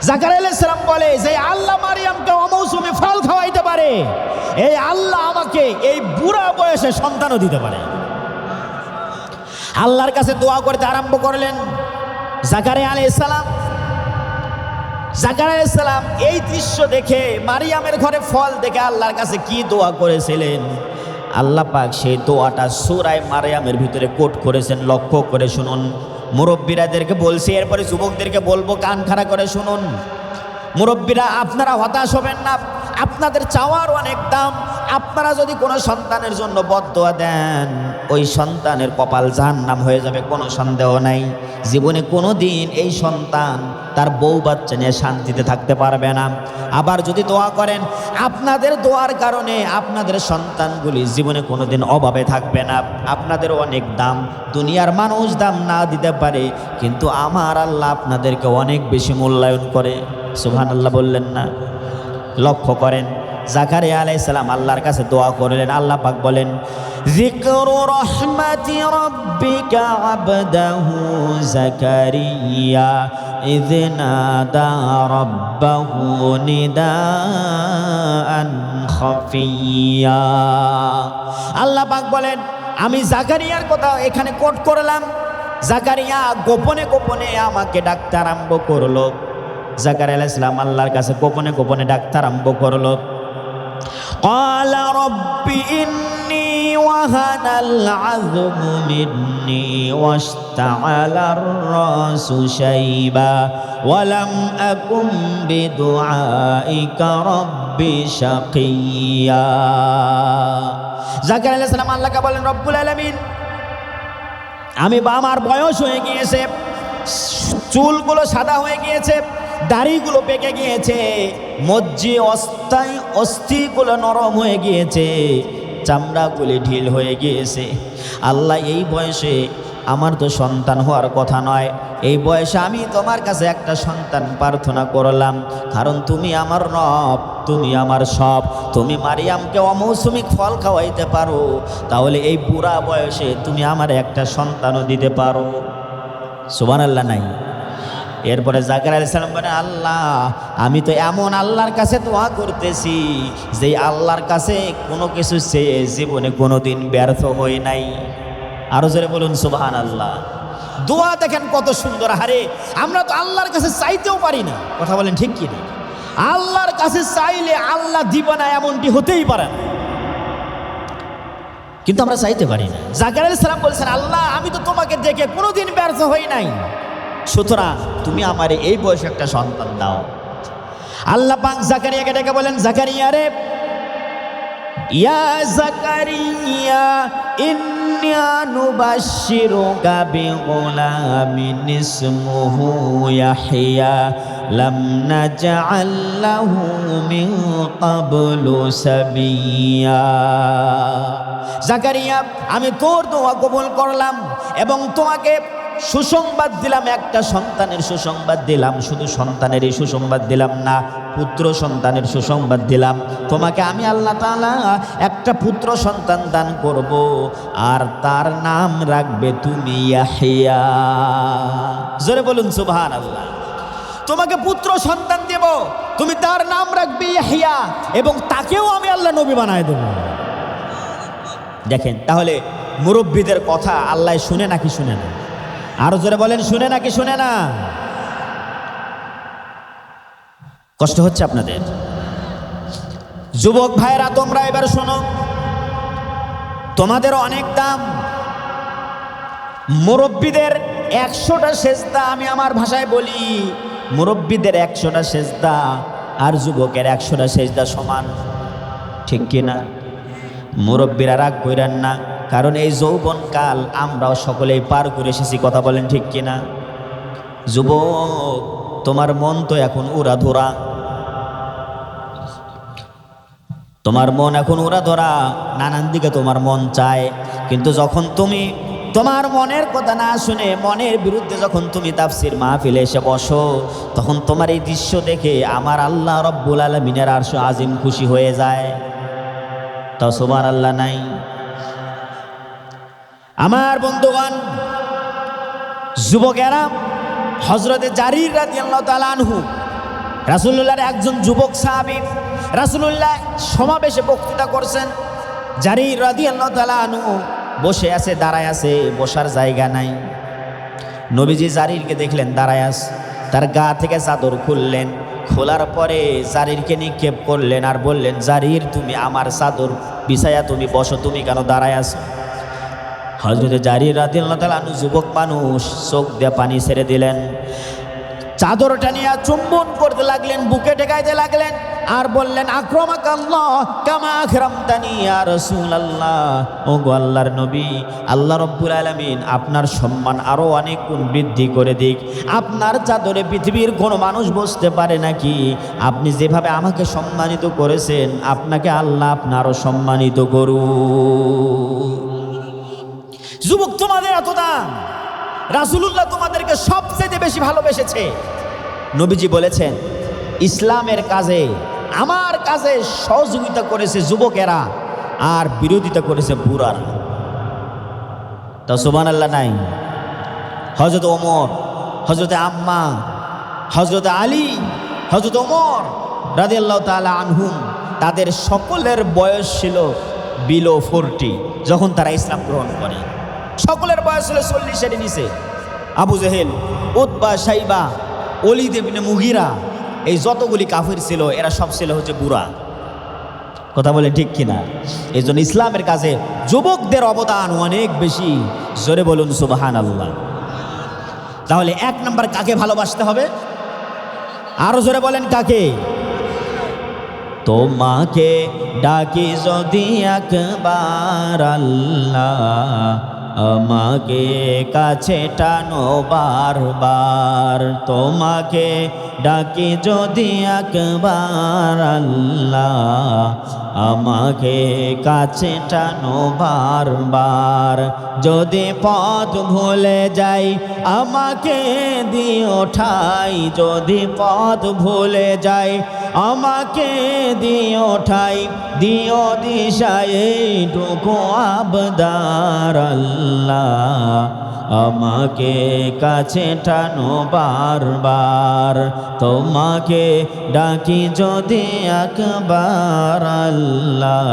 [SPEAKER 1] জাকারিয়া আলাইহিস সালাম বলে, যে আল্লাহ মারিয়ামকে অমৌসুমে ফল খাওয়াইতে পারে, এই আল্লাহ আমাকে এই বুড়া বয়সে সন্তানও দিতে পারে। আল্লাহর কাছে দোয়া করতে আরম্ভ করলেন জাকারিয়া আলাইহিস সালাম। জাকারিয়া আলাইহিস সালাম এই দৃশ্য দেখে, মারিয়ামের ঘরে ফল দেখে আল্লাহর কাছে কি দোয়া করেছিলেন, আল্লাহ পাক সেই দোয়াটা সূরা মারিয়ামের ভিতরে কোট করেছেন। লক্ষ্য করে শুনুন, মুরব্বীরাদেরকে বলছি, এরপরে যুবকদেরকে বলবো, কান খাড়া করে শুনুন। মুরব্বীরা, আপনারা হতাশ হবেন না, আপনাদের চাওয়ার অনেক দাম। আপনারা যদি কোনো সন্তানের জন্য বদদোয়া দেন, ওই সন্তানের কপাল জাহান্নাম হয়ে যাবে, কোনো সন্দেহ নাই। জীবনে কোনো দিন এই সন্তান তার বউ বাচ্চা নিয়ে শান্তিতে থাকতে পারবে না। আবার যদি দোয়া করেন, আপনাদের দোয়ার কারণে আপনাদের সন্তানগুলি জীবনে কোনো দিন অভাবে থাকবে না। আপনাদের অনেক দাম, দুনিয়ার মানুষ দাম না দিতে পারে, কিন্তু আমার আল্লাহ আপনাদেরকে অনেক বেশি মূল্যায়ন করে। সুবহানাল্লাহ বললেন না? লক্ষ্য করেন, জাকারিয়া আলাইহিস সালাম আল্লাহর কাছে দোয়া করলেন। আল্লাহ পাক বলেন, যিকরু রাহমাতি রাব্বিকা আবদাহু জাকারিয়া ইয নাদা রাব্বাহু নিদাআন খাফিয়া। আল্লাহ পাক বলেন, আমি জাকারিয়ার কথা এখানে কোট করলাম। জাকারিয়া গোপনে গোপনে আমাকে ডাকতে আরম্ভ করলো। জাকারিয়া আলাইহিস সালাম আল্লাহর কাছে গোপনে গোপনে ডাকতে আরম্ভ করলো। قال رب إني وهن العظم مني واشتعل الرأس شيبا ولم أكن بدعائك رب شقيا। জাকারিয়া আলাইহিস সালাম আল্লাহকে বলেন, রব্বুল আলামিন, আমার বয়স হয়ে গিয়েছে, চুলগুলো সাদা হয়ে গিয়েছে, দাড়িগুলো পেকে গিয়েছে, মজ্জি অস্থিগুলো নরম হয়ে গিয়েছে, চামড়াগুলি ঢিল হয়ে গিয়েছে। আল্লাহ, এই বয়সে আমার তো সন্তান হওয়ার কথা নয়, এই বয়সে আমি তোমার কাছে একটা সন্তান প্রার্থনা করলাম, কারণ তুমি আমার রব, তুমি আমার সব। তুমি মারিয়ামকে অমৌসুমিক ফল খাওয়াইতে পারো, তাহলে এই বুড়া বয়সে তুমি আমার একটা সন্তানও দিতে পারো। সুবহানাল্লাহ নাই? এরপরে জাকারিয়া আলাইহিস সালাম বলেন, আল্লাহ, আমি তো এমন আল্লাহর কাছে দোয়া করতেছি যে আল্লাহর কাছে কোনো কিছু চেয়ে জীবনে কোনো দিন ব্যর্থ হই নাই। আরো জোরে বলুন সুবহানাল্লাহ। দোয়া দেখেন কত সুন্দর। হারে, আমরা তো আল্লাহর কাছে চাইতেও পারি না। কথা বলেন ঠিক কি না? আল্লাহর কাছে চাইলে আল্লাহ দিবে না এমনটি হতেই পারে না, কিন্তু আমরা চাইতে পারি না। জাকারিয়া আলাইহিস সালাম বলছেন, আল্লাহ, আমি তো তোমাকে দেখে কোনোদিন ব্যর্থ হই নাই, সুতরাং তুমি আমারে এই বয়সে একটা সন্তান দাও। আল্লাহ পাক জাকারিয়াকে ডেকে বলেন, জাকারিয়া রে, ইয়া জাকারিয়া ইন্নী নুবাশশিরুকা বিগুলামিন ইসমুহু ইয়াহইয়া লাম নাজআল লাহু মিন ক্বাবলু সাবিয়্যা। জাকারিয়া, আমি তোর দোয়া কবুল করলাম এবং তোমাকে সুসংবাদ দিলাম, একটা সন্তানের সুসংবাদ দিলাম। শুধু সন্তানেরই সুসংবাদ দিলাম না, পুত্র সন্তানের সুসংবাদ দিলাম। তোমাকে আমি আল্লাহ তাআলা একটা পুত্র সন্তান দান করব, আর তার নাম রাখবে তুমি ইয়াহইয়া। জোরে বলুন সুবহানাল্লাহ। তোমাকে পুত্র সন্তান দেব, তুমি তার নাম রাখবে ইয়াহইয়া, এবং তাকেও আমি আল্লাহ নবী বানায় দেব। দেখেন, তাহলে মুরব্বীদের কথা আল্লাহ শুনে নাকি শুনে না? আরো জোরে বলেন, শুনে নাকি শুনে না? কষ্ট হচ্ছে আপনাদের? যুবক ভাইরা তোমরা এবার শোনো, তোমাদের অনেক দাম। মুরব্বীদের 100টা সেজদা, আমি আমার ভাষায় বলি, মুরব্বীদের 100টা সেজদা আর যুবকের 100টা সেজদা সমান, ঠিক কিনা? মুরব্বীরা রাগ কইরেন না, কারণ এই যৌবনকাল আমরাও সকলেই পার করে এসেছি, কথা বলেন ঠিক কিনা? যুবক, তোমার মন তো এখন উড়াধুরা, তোমার মন এখন উড়াধুরা, নানান দিকে তোমার মন চায়। কিন্তু যখন তুমি তোমার মনের কথা না শুনে মনের বিরুদ্ধে যখন তুমি তাফসীর মাহফিলে এসে বসো, তখন তোমার এই দৃশ্য দেখে আমার আল্লাহ রব্বুল আলামিনের আরশ আজিম খুশি হয়ে যায়। তাও সুবহানাল্লাহ নাই? আমার বন্ধুগণ, যুবকেরা, হযরতে জারির রাদিয়াল্লাহু তাআলা আনহু রাসূলুল্লাহর একজন যুবক সাহাবী, রাসূলুল্লাহ সমাবেশে বক্তৃতা করছেন। জারির রাদিয়াল্লাহু তাআলা আনহু বসে আছে, দাঁড়ায় আছে, বসার জায়গা নাই। নবীজি জারিরকে দেখলেন দাঁড়ায় আছে, তার গা থেকে চাদর খুললেন, খোলার পরে জারিরকে নিক্ষেপ করলেন আর বললেন, জারির, তুমি আমার চাদর বিছায়া তুমি বসো, তুমি কেন দাঁড়ায় আছো? হযরতে জারির রাদিয়াল্লাহু তাআলা আনহু যুবক মানুষ, চোখ দিয়ে পানি ছেড়ে দিলেন, চাদরটা নিয়ে চুম্বন করতে লাগলেন, বুকে টেকাইতে লাগলেন আর বললেন, আকরামাকাল্লাহ কামা আকরামতানি ইয়া রাসূলুল্লাহ। ও গো আল্লাহর নবী, আল্লাহ রব্বুল আলামিন আপনার সম্মান আরো অনেক গুণ বৃদ্ধি করে দিক। আপনার চাদরে পৃথিবীর কোনো মানুষ বসতে পারে নাকি? আপনি যেভাবে আমাকে সম্মানিত করেছেন, আপনাকে আল্লাহ আপনারও সম্মানিত করুন। যুবক, তোমাদের এত দাম, রাসূলুল্লাহ তোমাদেরকে সবচেয়ে বেশি ভালোবেসেছে। নবীজি বলেছেন, ইসলামের কাজে, আমার কাজে সহযোগিতা করেছে যুবকেরা আর বিরোধিতা করেছে বুড়ারা। তা সুবহানাল্লাহ নাই? হযরত ওমর, হযরত আম্মা, হযরত আলী, হযরত ওমর রাদিয়াল্লাহু তাআলা আনহুম, তাদের সকলের বয়স ছিল বিলো 40 যখন তারা ইসলাম গ্রহণ করে। সকলের বয়স ছিল 40-এর নিচে। আবু জেহেল, উতবা, শাইবা, ওলীদ ইবনে মুগীরা, এই যতগুলি কাফির ছিল এরা সব ছিল হচ্ছে বুড়া, কথা বলে ঠিক কিনা? এই জন্য ইসলামের কাজে যুবকদের অবদান অনেক বেশি। জোরে বলুন সুবহানাল্লাহ। তাহলে 1 নম্বর কাকে ভালোবাসতে হবে? আরো জোরে বলেন, কাকে? তোমাকে ডাকি যদি একবার আল্লাহ, আমাকে কাছে টানো বারবার। তোমাকে ডাকি যদি একবার আল্লাহ, আমাকে কাছে টানো বারবার। যদি পথ ভুলে যাই আমাকে দিও ঠাই, যদি পথ ভুলে যাই আমাকে দিও ঠাই, দিও দিশা এইটুকু আবদার আল্লাহ, আমাকে কাছে টানো বারবার। তোমাকে ডাকি যদি একবার আল্লাহ,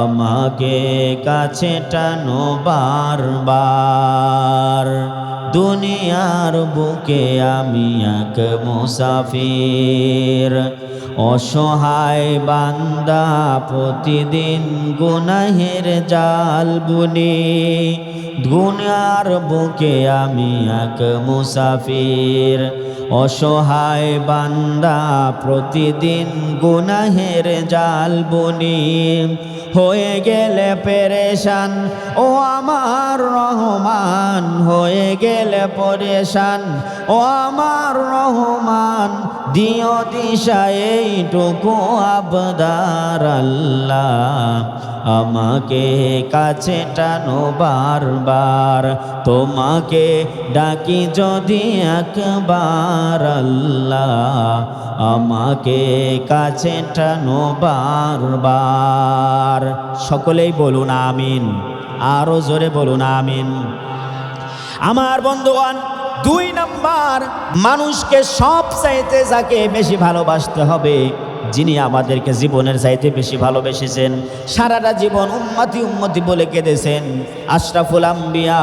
[SPEAKER 1] আমাকে কাছে টানো বারবার। দুনিয়ার বুকে আমি এক মুসাফির, অসহায় বান্দা প্রতিদিন গুনাহের জাল বুনি। দুনিয়ার বুকে আমি এক মুসাফির, অসহায় বান্দা প্রতিদিন গুনাহের জাল বুনি। হয়ে গেলে পেরেশান ও আমার রহমান, হয়ে গেলে পরেশান ও আমার রহমান, দিও দিশা এইটুকু আবদার আল্লাহ, আমাকে কাছে টানো বারবার। তোমাকে ডাকি যদি একবার আল্লাহ, আমাকে কাছে টানো বারবার। সকলেই বলুন আমিন, আরো জোরে বলুন আমিন। আমার বন্ধুগণ, 2 নাম্বার, মানুষকে সব চাইতে যাকে বেশি ভালোবাসতে হবে, যিনি আমাদেরকে জীবনের চাইতে বেশি ভালোবেসেছেন, সারাটা জীবন উম্মতি উম্মতি বলে কেঁদেছেন, আশরাফুল আম্বিয়া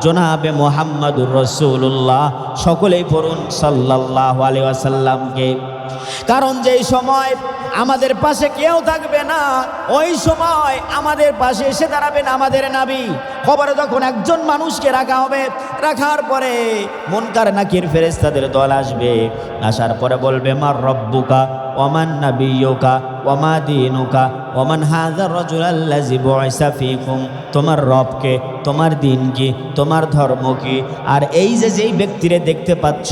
[SPEAKER 1] জনাবে মুহাম্মাদুর রাসূলুল্লাহ। সকলেই পড়ুন সাল্লাল্লাহু আলাইহি ওয়াসাল্লামকে। কারণ যেই সময় আমাদের পাশে কেউ থাকবে না, ওই সময় আমাদের পাশে এসে দাঁড়াবেন আমাদের নবী। খবরে যখন একজন মানুষকে রাখা হবে, রাখার পরে মুনকার নাকির ফেরেশতাদের দল আসবে, আসার পরে বলবে মার রব্বুকা ওমান নাবিয়ুকা ওমা দীনুকা ওমান হাযার রাজুলাল্লাযী বুইসা ফীকুম। তোমার রবকে, তোমার দিন কি, তোমার ধর্ম কি, আর এই যে যেই ব্যক্তিরে দেখতে পাচ্ছ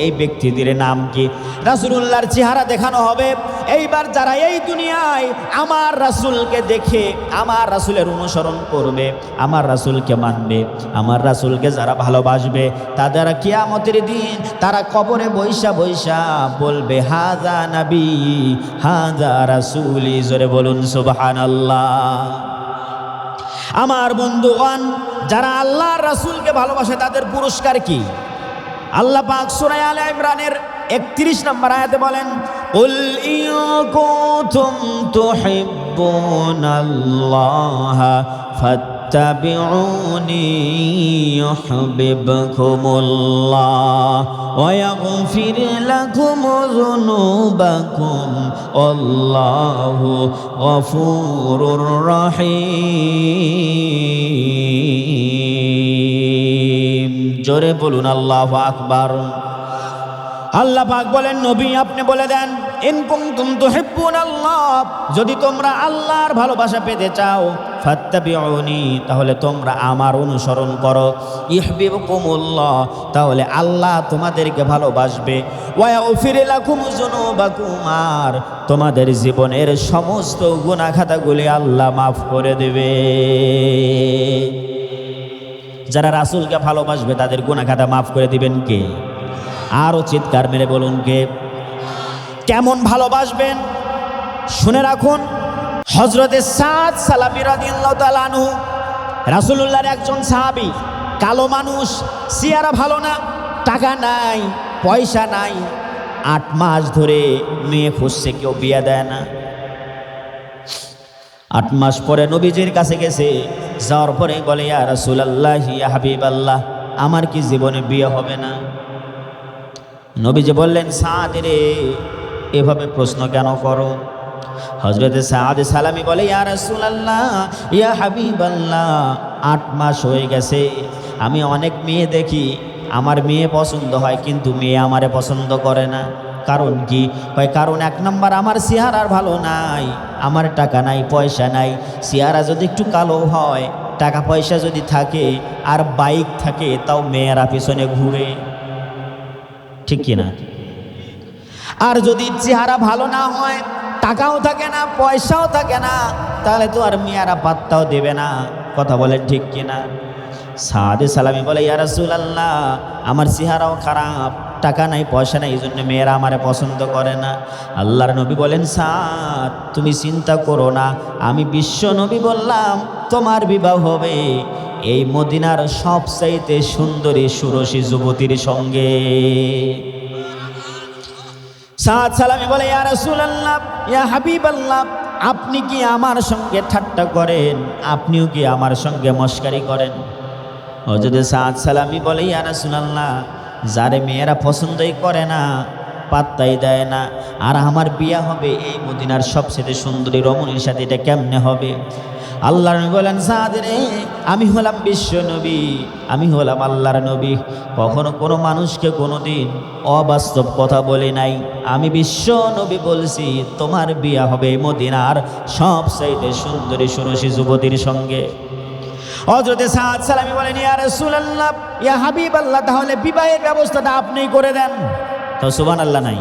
[SPEAKER 1] এই ব্যক্তিদের নাম কি। রাসূলুল্লাহর চেহারা দেখানো হবে। এইবার যারা এই দুনিয়ায় আমার রাসূলকে দেখে আমার রাসূলের অনুসরণ করবে, আমার রাসূলকে মানবে, আমার রাসূলকে যারা ভালোবাসবে, তাদের কিয়ামতের দিন তারা কবরে বৈশা বৈশা বলবে হাযা নবী হাযা রাসূলি। জোরে বলুন সুবহানাল্লাহ। আমার বন্ধুগণ, যারা আল্লাহর রাসূলকে ভালোবাসে তাদের পুরস্কার কি? আল্লাহ পাক সূরা আলে ইমরানের 31 নম্বর আয়াতে বলেন, কুল ইন কুনতুম তুহিব্বুনাল্লাহ ফাত্তাবিউনি ইউহিব্বুকুমুল্লাহ ওয়া ইয়াগফির লাকুম যুনুবাকুম আল্লাহু গফুরুর রহিম। জোরে বলুন আল্লাহু আকবার। আল্লাহ পাক বলেন, নবী আপনি বলে দেন, ইন কুনতুম তুহিব্বুনাল্লাহ, যদি তোমরা আল্লাহর ভালোবাসা পেতে চাও, ফাত্তাবিউনি, তাহলে তোমরা আমার অনুসরণ করো, ইউহিব্বুকুমুল্লাহ, তাহলে আল্লাহ তোমাদেরকে ভালোবাসবে, ওয়া ইয়াগফির লাকুম যুনুবাকুম, আর তোমাদের জীবনের সমস্ত গুনাহ খাতাগুলি আল্লাহ মাফ করে দেবে। যারা রাসূলকে ভালোবাসবে তাদের গুনাহ খাতা মাফ করে দিবেন কে? আরো চিৎকার মেরে বলুন কে? কেমন ভালোবাসবেন শুনে রাখুন। হযরতে সাদ সালামী রাদিয়াল্লাহু তাআলা আনহু রাসূলুল্লাহর একজন সাহাবী, কালো মানুষ, চেহারা ভালো না, টাকা নাই, পয়সা নাই, 8 মাস ধরে মেয়ে খুঁজছে, কেউ বিয়ে দেয় না। 8 মাস পরে নবীজির কাছে গেছে, যাওয়ার পরে বলে ইয়া রাসূলুল্লাহ ইয়া হাবিবাল্লাহ, আমার কি জীবনে বিয়ে হবে না? নবীজি বললেন, সাদ রে, এভাবে প্রশ্ন কেন করো? হযরতে সাদ সালামী বলে, ইয়া রাসূলুল্লাহ ইয়া হাবিবাল্লাহ, 8 মাস হয়ে গেছে, আমি অনেক মেয়ে দেখি, আমার মেয়ে পছন্দ হয়, কিন্তু মেয়ে আমারে পছন্দ করে না। কারণ কি? কারণ 1 নম্বর আমার চেহারার ভালো নাই, আমার টাকা নাই, পয়সা নাই। চেহারা যদি একটু কালো হয়, টাকা পয়সা যদি থাকে, আর বাইক থাকে, তাও মেয়েরা পিছনে ঘুরে, ঠিক কিনা? আর যদি চেহারা ভালো না হয়, টাকাও থাকে না, পয়সাও থাকে না, তাহলে তো আর মেয়েরা পাত্তাও দেবে না। কথা বলেন ঠিক কিনা? সাদে সালামী বলে, ইয়া রাসূলুল্লাহ, আমার চেহারাও খারাপ, টাকা নাই, পয়সা নাই, এই জন্য মেয়েরা আমারে পছন্দ করে না। আল্লাহর নবী বলেন, সাদ তুমি চিন্তা করো না, আমি বিশ্ব নবী বললাম তোমার বিবাহ হবে এই মদিনার সবচাইতে সুন্দরী সুরসী যুবতীর সঙ্গে। সাদ সালামী বলে, ইয়া রাসূলুল্লাহ ইয়া হাবিবাল্লাহ, আপনি কি আমার সঙ্গে ঠাট্টা করেন? আপনিও কি আমার সঙ্গে মস্কারি করেন? হযরত সাদ সালামী বলে, ইয়া রাসূলুল্লাহ, যারে মেয়েরা পছন্দই করে না, পাত্তাই দেয় না, আর আমার বিয়ে হবে এই মদিনার সবচেয়ে সুন্দরী রমণীর সাথে, এটা কেমনে হবে? আল্লাহর নবী বলেন, সাদ রে, আমি হলাম বিশ্ব নবী, আমি হলাম আল্লাহর নবী, কখনো কোনো মানুষকে কোনোদিন অবাস্তব কথা বলি নাই। আমি বিশ্ব নবী বলছি তোমার বিয়ে হবে মদিনার সবচাইতে সুন্দরী সুরসী যুবতীর সঙ্গে। হযরতে সাদ সালামী বলেন, ইয়া রাসূলুল্লাহ ইয়া হাবিবাল্লাহ, তাহলে বিবাহের ব্যবস্থাটা আপনিই করে দেন। তো সুবহানাল্লাহ নাই?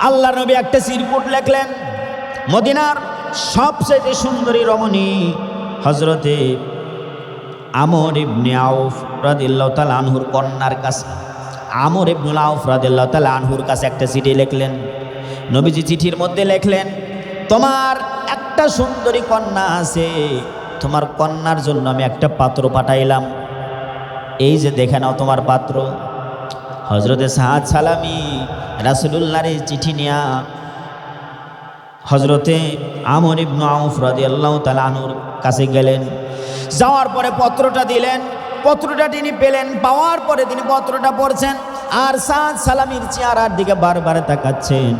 [SPEAKER 1] আল্লাহর নবী একটা চিরকুট লিখলেন, মদিনার সবচেয়ে সুন্দরী রমণী হযরতে আমর ইবনে আউফ রাদিয়াল্লাহু তাআলা আনহুর কন্যার কাছে, আমর ইবনুল আউফ রাদিয়াল্লাহু তাআলা আনহুর কাছে একটা চিঠি লিখলেন। নবীজি চিঠির মধ্যে লিখলেন, তোমার একটা সুন্দরী কন্যা আছে, তোমার কন্যার জন্য আমি একটা পাত্র পাঠাইলাম, এই যে দেখে নাও তোমার পাত্র। হযরতে সাদ সালামী রাসূলুল্লাহর এই চিঠি নিয়া হযরতে আমর ইবনে আউফ রাদিয়াল্লাহু তাআলা আনহুর কাছে গেলেন। যাওয়ার পরে পত্রটা দিলেন, পত্রটা তিনি পেলেন, পাওয়ার পরে তিনি পত্রটা পড়ছেন। আর সাদ সালামির চেহারার দিকে বারবার তাকাচ্ছেন।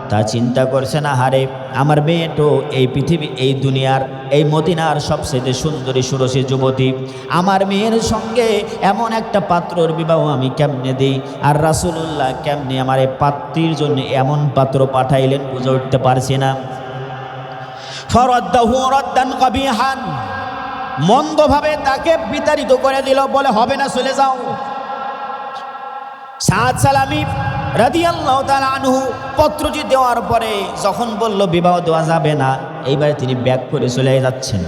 [SPEAKER 1] তা চিন্তা করছে না, হারে আমার মেয়ে তো এই পৃথিবী, এই দুনিয়ার, এই মদিনার সবচেয়ে সুন্দরী সুরসী যুবতী, আমার মেয়ের সঙ্গে এমন একটা পাত্রর বিবাহ আমি কেমনে দিই? আর রাসূলুল্লাহ কেমনে আমার এই পাত্রীর জন্য এমন পাত্র পাঠাইলেন বুঝে উঠতে পারছি না। ফরাদ্দাহু রাদ্দান কবিহান, মন্দভাবে তাকে বিতাড়িত করে দিল, বলে হবে না, চলে যাও। সাদ সালামি রাদিয়াল্লাহু তাআলা আনহু পত্রটি দেওয়ার পরে যখন বলল বিবাহ দেওয়া যাবে না, এইবার তিনি ব্যাক করে চলে যাচ্ছেন।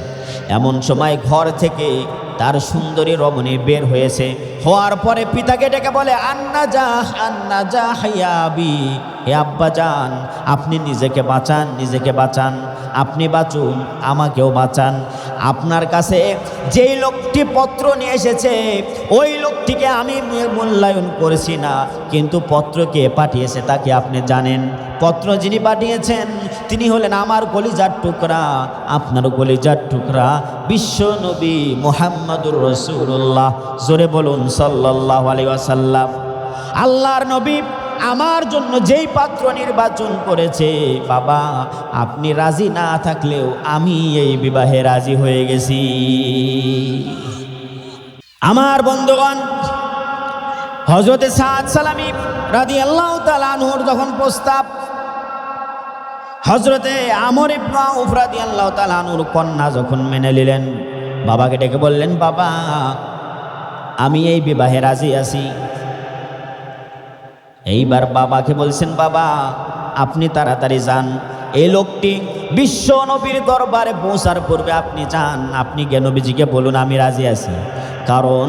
[SPEAKER 1] এমন সময় ঘর থেকে তার সুন্দরী রমণী বের হয়েছে। হওয়ার পরে পিতাকে ডেকে বলে, আন্না জাহ ইয়া আবি, হে আব্বা যান, আপনি নিজেকে বাঁচান, নিজেকে বাঁচান, আপনি বাঁচুন, আমাকেও বাঁচান। আপনার কাছে যেই লোকটি পত্র নিয়ে এসেছে ওই লোকটিকে আমি মূল্যায়ন করেছি না, কিন্তু পত্রকে পাঠিয়েছে তাকে আপনি জানেন। পত্র যিনি পাঠিয়েছেন তিনি হলেন আমার কলিজার টুকরা, আপনার কলিজার টুকরা বিশ্ব নবী মুহাম্মদুর রাসূলুল্লাহ। জোরে বলুন সাল্লাল্লাহু আলাইহি ওয়াসাল্লাম। আল্লাহর নবী আমার জন্য যেই পাত্র নির্বাচন করেছে, বাবা আপনি রাজি না থাকলেও আমি এই বিবাহে রাজি হয়ে গেছি। আমার বন্ধুগণ, হযরতে সাদ সালামি রাদিয়াল্লাহু তাআলা আনহুর যখন প্রস্তাব, হযরতে আমর ইবনে আউফ রাদিয়াল্লাহু তাআলা আনহুর কন্যা যখন মেনে নিলেন, বাবাকে ডেকে বললেন, বাবা আমি এই বিবাহে রাজি আছি। এইবার বাবাকে বলছেন, বাবা আপনি তাড়াতাড়ি যান, এই লোকটি বিশ্ব নবীর দরবারে পৌঁছার পূর্বে আপনি যান, আপনি গিয়ে নবীজিকে বলুন আমি রাজি আছি। কারণ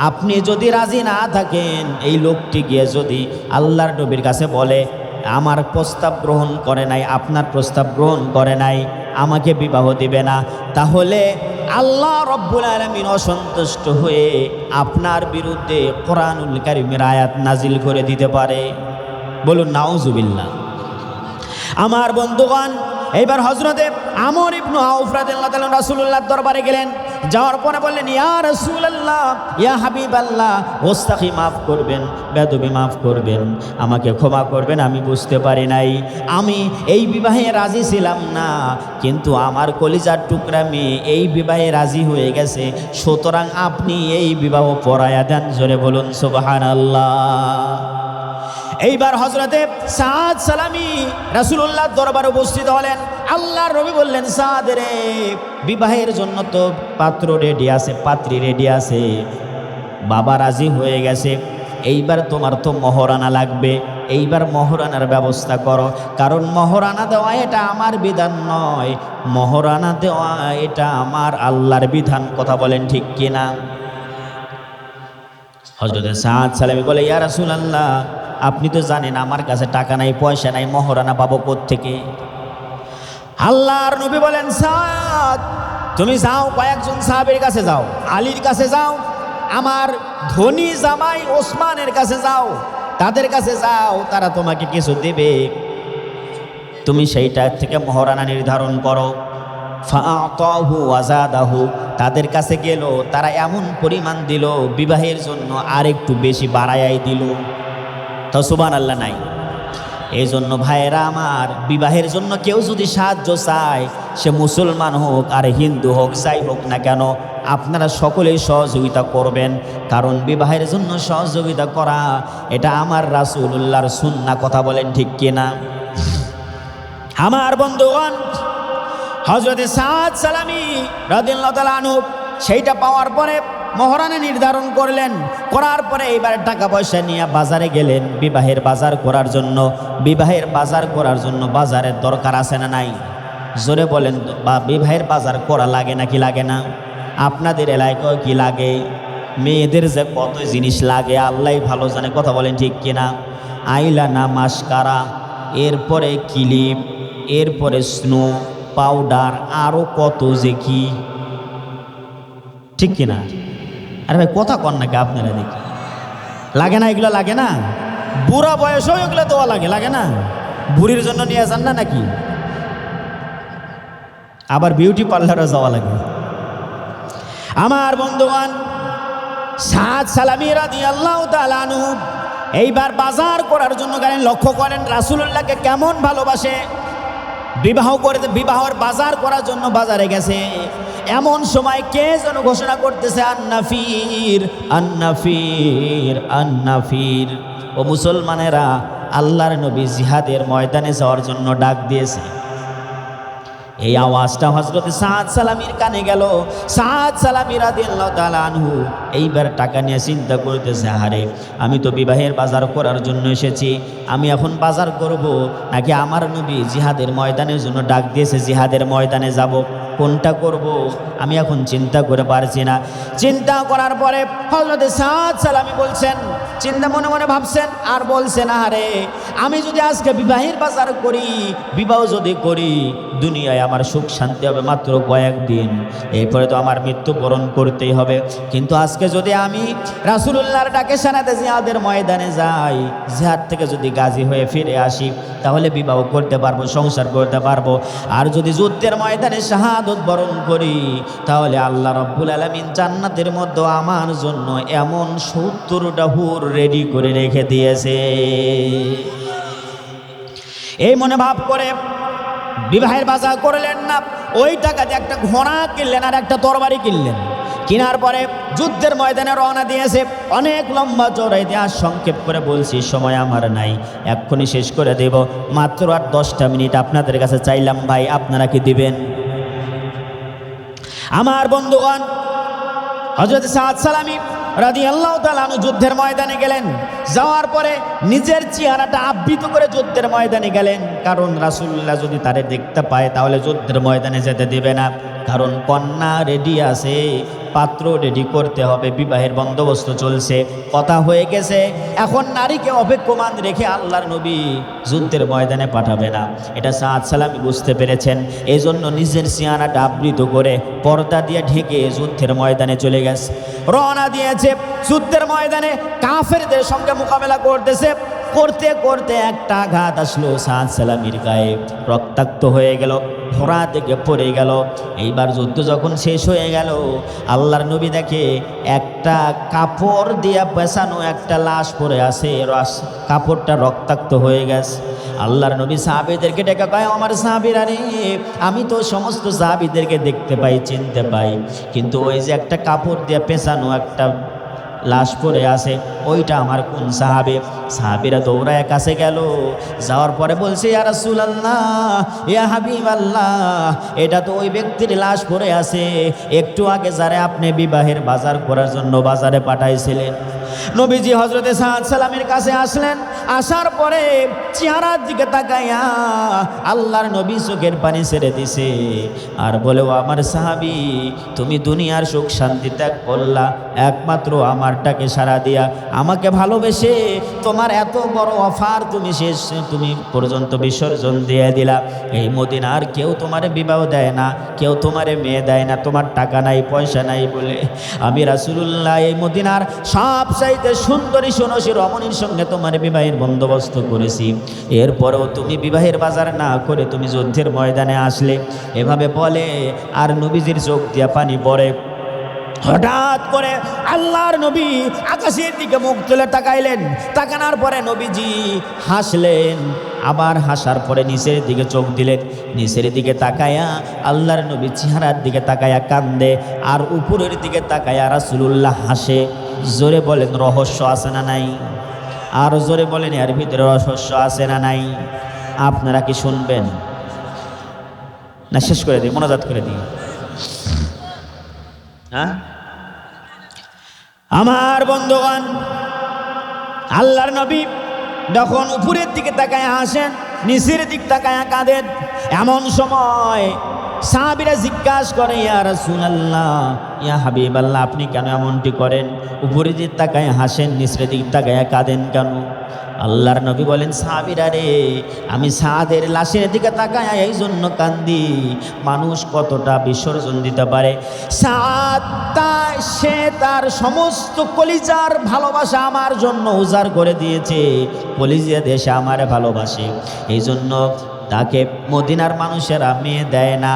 [SPEAKER 1] আপনি যদি রাজি না থাকেন, এই লোকটি গিয়ে যদি আল্লাহর নবীর কাছে বলে আমার প্রস্তাব গ্রহণ করে নাই, আপনার প্রস্তাব গ্রহণ করে নাই, আমাকে বিবাহ দিবে না, তাহলে আল্লাহ রব্বুল আলামিন অসন্তুষ্ট হয়ে আপনার বিরুদ্ধে কোরআনুল কারীমের আয়াত নাজিল করে দিতে পারে। বলুন নাউজুবিল্লাহ। আমার বন্ধুগণ, এইবার হযরতে আমর ইবনে আউফ রাদিয়াল্লাহু তাআলা রাসূলুল্লাহর দরবারে গেলেন। যাওয়ার পরে বললেন, ইয়া রাসূলুল্লাহ, ইয়া হাবিবাল্লাহ, ওস্তাখি মাফ করবেন, বেদবি মাফ করবেন, আমাকে ক্ষমা করবেন, আমি বুঝতে পারি নাই, আমি এই বিবাহে রাজি ছিলাম না, কিন্তু আমার কলিজার টুকরা মেয়ে এই বিবাহে রাজি হয়ে গেছে, সুতরাং আপনি এই বিবাহ পড়ায়া দেন। জোরে বলুন সুবহানাল্লাহ। এইবার হযরতে সাদ সালামি রাসূলুল্লাহর দরবারে উপস্থিত হলেন। আল্লাহর নবী বললেন, সাদ রে, বিবাহের জন্য তো পাত্র রেডি আছে, পাত্রী রেডি আছে, বাবা রাজি হয়ে গেছে, এইবার তোমার তো মহরানা লাগবে, এইবার মহরানার ব্যবস্থা করো। কারণ মহরানা দেওয়া এটা আমার বিধান নয়, মহরানা দেওয়া এটা আমার আল্লাহর বিধান। কথা বলেন ঠিক কিনা? হযরতে সাদ সালামি বলে, ইয়া রাসূলুল্লাহ, আপনি তো জানেন আমার কাছে টাকা নাই, পয়সা নাই, মহরানা পাবো কোত্থেকে? আল্লাহর নবী বলেন, সাদ তুমি যাও, কয়েকজন সাহাবীর কাছে যাও, আলীর কাছে যাও, আমার ধনী জামাই ওসমানের কাছে যাও, তাদের কাছে যাও, তারা তোমাকে কিছু দেবে, তুমি সেইটা থেকে মহরানা নির্ধারণ করো। ফাআতাহু ওয়াজাদাহু, তাদের কাছে গেল, তারা এমন পরিমাণ দিল, বিবাহের জন্য আর একটু বেশি বাড়ায়াই দিল। তো সুবহানাল্লাহ নাই। এই জন্য ভাইয়েরা আমার, বিবাহের জন্য কেউ যদি সাহায্য চায়, সে মুসলমান হোক আর হিন্দু হোক, যাই হোক না কেন, আপনারা সকলেই সহযোগিতা করবেন। কারণ বিবাহের জন্য সহযোগিতা করা এটা আমার রাসূলুল্লাহর সুন্নাহ। কথা বলেন ঠিক কিনা? আমার বন্ধুগণ, হযরতে সাদ সালামি রাদিয়াল্লাহু তাআলা আনহু সেইটা পাওয়ার পরে মহরানা নির্ধারণ করলেন। করার পরে এইবার টাকা পয়সা নিয়ে বাজারে গেলেন বিবাহের বাজার করার জন্য। বিবাহের বাজার করার জন্য বাজারের দরকার আছে না নাই? জোরে বলেন, বা বিবাহের বাজার করা লাগে নাকি লাগে না? আপনাদের এলাকায় কি লাগে? মেয়েদের যে কত জিনিস লাগে আল্লাহ ভালো জানে। কথা বলেন ঠিক কিনা? আইলানা, মাস্কারা, এরপরে ক্লিপ, এরপরে স্নো পাউডার, আরও কত যে কি, ঠিক কিনা? আরে ভাই কথা কন নাকি আপনারা? দেখি লাগে না? এগুলো লাগে না? বুড়া বয়সেও এগুলো দেওয়া লাগে, লাগে না? বুড়ির জন্য নিয়ে যান না নাকি? আবার বিউটি পার্লারে যাওয়া লাগে। আমার বন্ধুগণ, সাদ সালামি রাদিয়াল্লাহু তাআলা আনহু এইবার বাজার করার জন্য গেলেন। লক্ষ্য করেন রাসূলুল্লাহকে কেমন ভালোবাসে। বিবাহের বাজার করার জন্য বাজারে গেছে। এমন সময় কে যেন ঘোষণা করতেছে আন্নাফির আন্নাফির আন্নাফির। ও মুসলমানেরা, আল্লাহর নবী জিহাদের ময়দানে যাওয়ার জন্য ডাক দিয়েছে। এই আওয়াজটা হযরত সাদ সালামীর কানে গেল। সাদ সালামী রাদিয়াল্লাহু তাআলা আনহু এইবার টাকা নিয়ে চিন্তা করতেছে, আরে আমি তো বিবাহের বাজার করার জন্য এসেছি, আমি এখন বাজার করব নাকি আমার নবী জিহাদের ময়দানের জন্য ডাক দিয়েছে, জিহাদের ময়দানে যাব, কোনটা করব আমি এখন চিন্তা করে পারছি না। চিন্তা করার পরে হযরত সাদ সালামী বলছেন, চিন্তা মনে মনে ভাবছেন আর বলছেন, আরে আমি যদি আজকে বিবাহের বাজার করি, বিবাহ যদি করি, দুনিয়ায় আমার সুখ শান্তি হবে মাত্র কয়েকদিন, এরপরে তো আমার মৃত্যুবরণ করতেই হবে। কিন্তু আজকে যদি আমি রাসূলুল্লাহর ডাকে সানাতে জিহাদের ময়দানে যাই, জিহাদ থেকে যদি গাজী হয়ে ফিরে আসি, তাহলে বিবাহ করতে পারবো, সংসার করতে পারবো। আর যদি যুদ্ধের ময়দানে শাহাদত বরণ করি, তাহলে আল্লাহ রাব্বুল আলামিন জান্নাতের মধ্যে আমার জন্য এমন 70টা হুর রেডি করে রেখে দিয়েছে। এই মনে ভাব করে বিবাহের বাজার করলেন না, ওই টাকা দিয়ে একটা ঘোড়া কিনলেন আর একটা তরবারি কিনলেন। কেনার পরে যুদ্ধের ময়দানে রওনা দিয়েছে। অনেক লম্বা চড়াই ইতিহাস সংক্ষেপ করে বলছি, সময় আমার নাই, এক্ষুনি শেষ করে দেব। মাত্র আর 10টা মিনিট আপনাদের কাছে চাইলাম, ভাই আপনারা কি দিবেন? আমার বন্ধুগণ, হযরত সাদ সালামী রাদিয়াল্লাহু তাআলা আনহু যুদ্ধের ময়দানে গেলেন। যাওয়ার পরে নিজের চেহারাটা আবৃত করে যুদ্ধের ময়দানে গেলেন, কারণ রাসূলুল্লাহ যদি তারে দেখতে পায় তাহলে যুদ্ধের ময়দানে যেতে দেবে না। কারণ কন্যা রেডি আছে, পাত্র রেডি করতে হবে, বিবাহের বন্দোবস্ত চলছে, কথা হয়ে গেছে। এখন নারীকে অপেক্ষমান রেখে আল্লাহর নবী যুদ্ধের ময়দানে পাঠাবে না, এটা সাদ সালামী বুঝতে পেরেছেন। এই জন্য নিজের চেহারাটা আবৃত করে পর্দা দিয়ে ঢেকে যুদ্ধের ময়দানে চলে গেছে। রওনা দিয়েছে যুদ্ধের ময়দানে, কাফেরদের সঙ্গে মোকাবেলা করতেছে। করতে করতে একটা আঘাত আসলো সাদ সালামীর গায়ে, রক্তাক্ত হয়ে গেল, ঘোড়া থেকে পড়ে গেল। এইবার যুদ্ধ যখন শেষ হয়ে গেল, আল্লাহর নবী দেখে একটা কাপড় দিয়া পেছানো একটা লাশ পড়ে আছে, কাপড়টা রক্তাক্ত হয়ে গেছে। আল্লাহর নবী সাহাবীদেরকে ডেকে কয়, আমার সাহাবীরা রে, আমি তো সমস্ত সাহাবীদেরকে দেখতে পাই, চিনতে পাই, কিন্তু ওই যে একটা কাপড় দিয়া পেছানো একটা লাশ পড়ে আছে, ওইটা আমার কোন সাহাবী? সাহাবীরা দৌড়ায় কাছে গেল, যাওয়ার পরে বলছে, ইয়া রাসূলুল্লাহ, ইয়া হাবিবাল্লাহ, এটা তো ওই ব্যক্তির লাশ পড়ে আছে, একটু আগে যারা আপনি বিবাহের বাজার করার জন্য বাজারে পাঠাইছিলেন। নবীজি হযরতে সাদ সালামীর কাছে আসলেন। আসার পরে চেহারার দিকে তাকাইয়া আল্লাহর নবী চোখের পানি ছেড়ে দিছে আর বলে, ও আমার সাহাবী, তুমি দুনিয়ার সুখ শান্তি ত্যাগ করলা একমাত্র আমারটাকে সারা দিয়া, আমাকে ভালোবেসে তোমার এত বড় অফার তুমি পর্যন্ত বিসর্জন দিয়ে দিলা। এই মদিনার কেউ তোমারে বিবাহ দেয় না, কেউ তোমারে মেয়ে দেয় না, তোমার টাকা নাই পয়সা নাই বলে আমি রাসূলুল্লাহ এই মদিনার সব চাইতে সুন্দরী সুনসী রমণীর সঙ্গে তোমার বিবাহের বন্দোবস্ত করেছি, এরপরেও তুমি বিবাহের বাজার না করে তুমি যুদ্ধের ময়দানে আসলে। এভাবে বলে আর নবীজির চোখ দিয়া পানি পড়ে। হঠাৎ করে আল্লাহর নবী আকাশের দিকে মুখ তুলে তাকাইলেন। তাকানোর পরে নবীজি হাসলেন, আবার হাসার পরে নিচের দিকে চোখ দিলেন। নিচের দিকে তাকায়া আল্লাহর নবী চেহারার দিকে তাকায়া কান্দে, আর উপরের দিকে তাকায়া রাসূলুল্লাহ হাসে। জোরে বলেন রহস্য আছে না নাই? আর জোরে বলেন এর ভিতরে রহস্য আছে না নাই? আপনারা কি শুনবেন না শেষ করে দিই, মোনাজাত করে দিই? হ্যাঁ আমার বন্ধুগণ, আল্লাহর নবী যখন উপরের দিকে তাকায় হাসেন, নিচের দিক তাকায় কাঁদেন। এমন সময় সাহাবীরা জিজ্ঞাসা করে, ইয়া রাসূলুল্লাহ, ইয়া হাবিবাল্লাহ, আপনি কেন এমনটি করেন? উপরের দিক তাকায় হাসেন, নিচের দিক তাকায় কাঁদেন কেন? আল্লাহর নবী বলেন, সাহাবীরা রে, আমি সাদের লাশের দিকে তাকায় এই জন্য কান্দি, মানুষ কতটা বিসর্জন দিতে পারে। সাদ সে তার সমস্ত কলিজার ভালোবাসা আমার জন্য উজাড় করে দিয়েছে, কলিজা দেশে আমারে ভালোবাসে, এই জন্য তাকে মদিনার মানুষেরা মেয়ে দেয় না।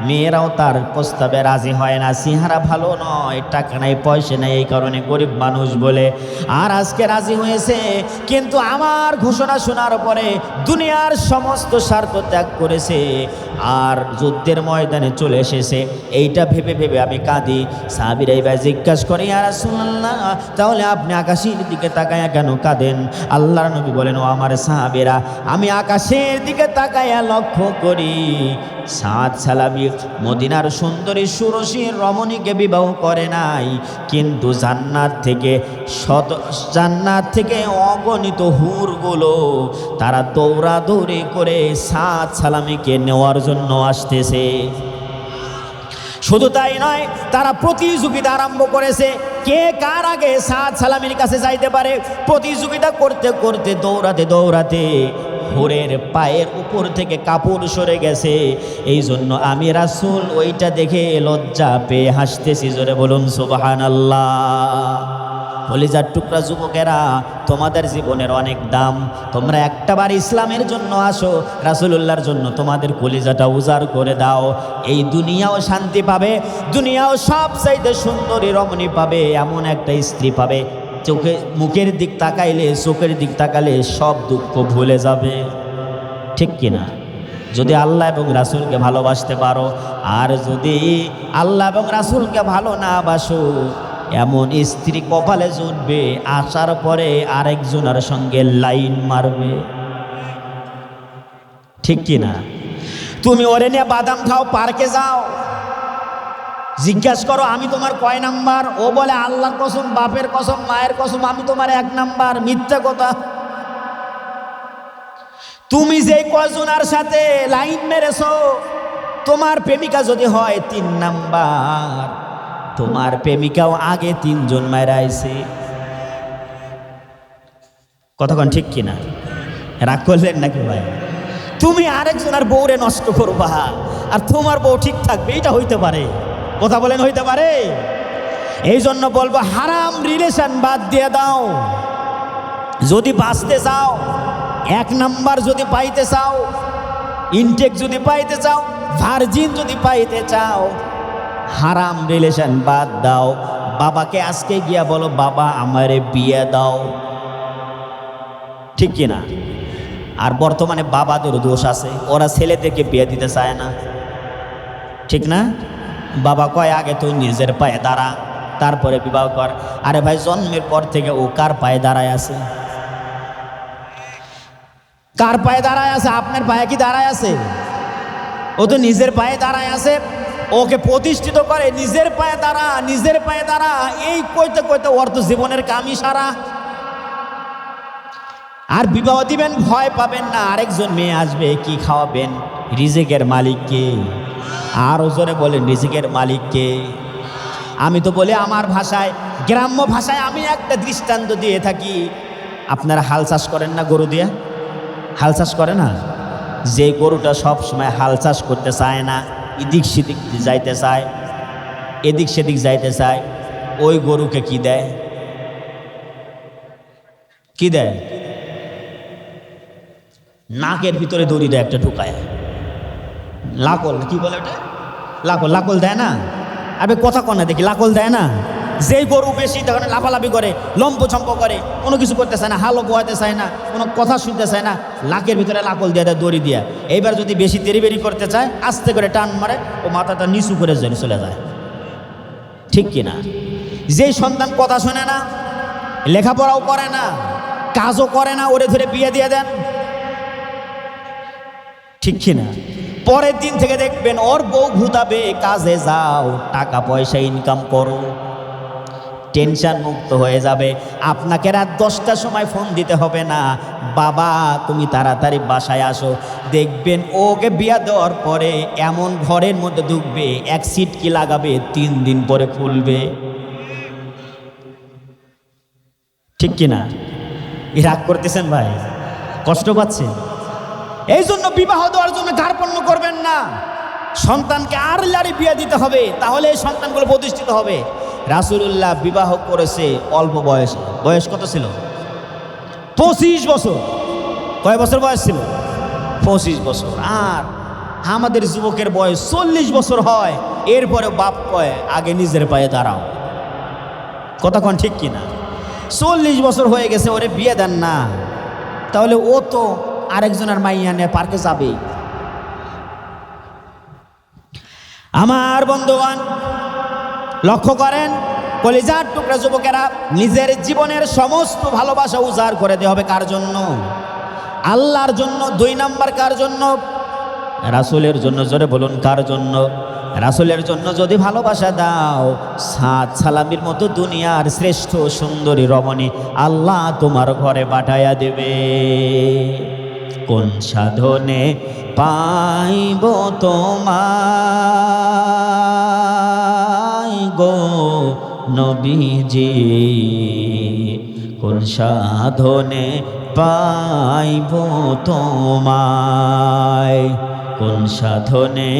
[SPEAKER 1] মেয়েরাও তার প্রস্তাবে রাজি হয় না, চেহারা ভালো নয়, টাকা নাই পয়সা নেই, এই কারণে গরিব মানুষ বলে। আর আজকে রাজি হয়েছে, কিন্তু আমার ঘোষণা শোনার পরে দুনিয়ার সমস্ত স্বার্থ ত্যাগ করেছে আর যুদ্ধের ময়দানে চলে এসেছে। এইটা ভেবে ভেবে আমি কাঁদি। সাহাবীরা এবার জিজ্ঞাসা করে, ইয়া রাসূলুল্লাহ, তাহলে আপনি আকাশের দিকে তাকায়া কেন কাঁদেন? আল্লাহর নবী বলেন, ও আমার সাহাবীরা, আমি আকাশের দিকে তাকায়া লক্ষ্য করি সাদ সালামি মদিনার সুন্দরী সুরসী রমণীকে বিবাহ করে নাই, কিন্তু জান্নাত থেকে অগণিত হুরগুলো তারা দৌড়াদৌড়ি করে সাদ সালামিকে নেওয়ার জন্য আসতেছে। শুধু তাই নয়, তারা প্রতিযোগিতা আরম্ভ করেছে, কে কার আগে সাদ সালামির কাছে যাইতে পারে। প্রতিযোগিতা করতে করতে দৌড়াতে দৌড়াতে হুরের পায়ের উপর থেকে কাপড় সরে গেছে। এই জন্য আমি রাসূল ওইটা দেখে লজ্জা পেয়ে হাসতেছি। জোরে বলুন সুবহানাল্লাহ। কলিজার টুকরা যুবকেরা, তোমাদের জীবনের অনেক দাম। তোমরা একটাবার ইসলামের জন্য আসো, রাসূলুল্লাহর জন্য তোমাদের কলিজাটা উজাড় করে দাও। এই দুনিয়াও শান্তি পাবে, দুনিয়াও সব চাইতে সুন্দরী রমণী পাবে, এমন একটা স্ত্রী পাবে মুখের দিক তাকাইলে, চোখের দিক তাকালে সব দুঃখ ভুলে যাবে। ঠিক কিনা? যদি আল্লাহ এবং রাসূলকে ভালোবাসতে পারো, আর যদি আল্লাহ এবং রাসূলকে ভালো না বাসো, এমন স্ত্রী কপালে জুটবে, আসার পরে আরেকজনের সঙ্গে লাইন মারবে। ঠিক কিনা? তুমি ওরে নিয়ে বাদাম খাও, পার্কে যাও, জিজ্ঞাসা করো আমি তোমার কয় নাম্বার? ও বলে আল্লাহর কসম, বাপের কসম, মায়ের কসম, আমি তোমার 1 নাম্বার। মিথ্যা কথা। তুমি যে কয়জনের সাথে লাইন মেরেছো, তোমার প্রেমিকা যদি হয় 3 নাম্বার, তোমার প্রেমিকাও আগে 3 জন মায়েরা আইছে। কতক্ষণ ঠিক কিনা? রাগ করলেন নাকি ভাই? তুমি আরেকজনের বউরে নষ্ট করবা আর তোমার বউ ঠিক থাকবে, এটা হইতে পারে? কথা বলেন, হইতে পারে? এই জন্য বলবো, হারাম রিলেশন বাদ দিয়ে দাও। যদি বাঁচতে চাও, 1 নাম্বার যদি পাইতে চাও, ইনটেক যদি পাইতে চাও, ভার্জিন যদি পাইতে চাও, হারাম রিলেশন বাদ দাও। বাবাকে আজকে গিয়া বলো, বাবা আমারে বিয়ে দাও। ঠিক কিনা? আর বর্তমানে বাবাদের দোষ আছে, ওরা ছেলেদেরকে বিয়ে দিতে চায় না। ঠিক না? বাবা কয় আগে তুই নিজের পায়ে দাঁড়া, তারপরে বিবাহ কর। আরে ভাই, জন্মের পর থেকে ও কার পায়ে দাঁড়ায় আছে? কার পায়ে দাঁড়ায় আছে? আপনার পায়ে কি দাঁড়ায় আছে? ও তো নিজের পায়ে দাঁড়ায় আছে। ওকে প্রতিষ্ঠিত করে, নিজের পায়ে দাঁড়া, নিজের পায়ে দাঁড়া, এই কইতে কইতে ওর তো জীবনের কামই সারা। আর বিবাহ দিবেন, ভয় পাবেন না, আরেকজন মেয়ে আসবে, কি খাওয়াবেন? রিজিকের মালিককে। আর ওজনে বলেন, রিজিকের মালিককে। আমি তো বলি আমার ভাষায়, গ্রাম্য ভাষায় আমি একটা দৃষ্টান্ত দিয়ে থাকি। আপনারা হাল চাষ করেন না? গরু দিয়ে হাল চাষ করে না? যে গরুটা সব সময় হাল চাষ করতে চায় না, এদিক সেদিক যাইতে চায়, এদিক সেদিক যাইতে চায়, ওই গরুকে কি দেয়? কি দেয়? নাকের ভিতরে দড়ি দেয় একটা ঢুকায়, লাকল, কি বলে ওটা? লাকল। লাকল দেয় না? আবে কথা কনা দেখি, লাকল দেয় না? যেই গরু বেশি তখন লাফালাফি করে, লম্পচম্প করে, কোনো কিছু করতে চায় না, হালও বোয়াতে চায় না, কোনো কথা শুনতে চায় না, লাকের ভিতরে লাকল দিয়ে দেয়, দড়ি দিয়া। এইবার যদি বেশি তেরিবেরি করতে চায়, আস্তে করে টান মারে, ও মাথাটা নিচু করে চলে যায়। ঠিক কিনা? যেই সন্তান কথা শোনে না, লেখাপড়াও করে না, কাজও করে না, ওরে ধরে বিয়ে দিয়ে দেন। ঠিক কিনা? পরের দিন থেকে দেখবেন ওর বউ ঘুতাবে, কাজে যাও, টাকা পয়সা ইনকাম করো, টেনশন মুক্ত হয়ে যাবে। আপনাকে রাত 10টার সময় ফোন দিতে হবে না, বাবা তুমি তাড়াতাড়ি বাসায় আসো। দেখবেন ওকে বিয়া দেওয়ার পরে এমন ঘরের মধ্যে ঢুকবে, 1 সিটকি লাগাবে, 3 দিন পরে খুলবে। ঠিক কিনা? রাগ করতেছেন ভাই? কষ্ট পাচ্ছেন? এই জন্য বিবাহ দেওয়ার জন্য কার্পণ্য করবেন না। সন্তানকে আরলারি বিয়ে দিতে হবে, তাহলে এই সন্তানগুলো প্রতিষ্ঠিত হবে। রাসূলুল্লাহ বিবাহ করেছে অল্প বয়সে। বয়স কত ছিল? 25 বছর। কয় বছর বয়স ছিল? 25 বছর। আর আমাদের যুবকের বয়স 40 বছর হয়, এরপরে বাপ কয় আগে নিজের পায়ে দাঁড়াও। কথা কোন ঠিক কিনা? 40 বছর হয়ে গেছে, ওরে বিয়ে দেন না, তাহলে ও তো আরেকজনের মাইয়া নিয়ে পার্কে যাবে। আমার বন্ধুগণ লক্ষ্য করেন, কলিজার টুকরা যুবকেরা, নিজের জীবনের সমস্ত ভালোবাসা উজাড় করে দেওয়া হবে কার জন্য? আল্লাহর জন্য। 2 নাম্বার কার জন্য? রাসূলের জন্য। জোরে বলুন কার জন্য? রাসূলের জন্য যদি ভালোবাসা দাও, সাত সালামির মতো দুনিয়ার শ্রেষ্ঠ সুন্দরী রমণী আল্লাহ তোমার ঘরে পাঠাইয়া দেবে। কোন সাধনে পাইব তোমায় গো নবীজি, কোন সাধনে পাইব তোমায়, কোন সাধনে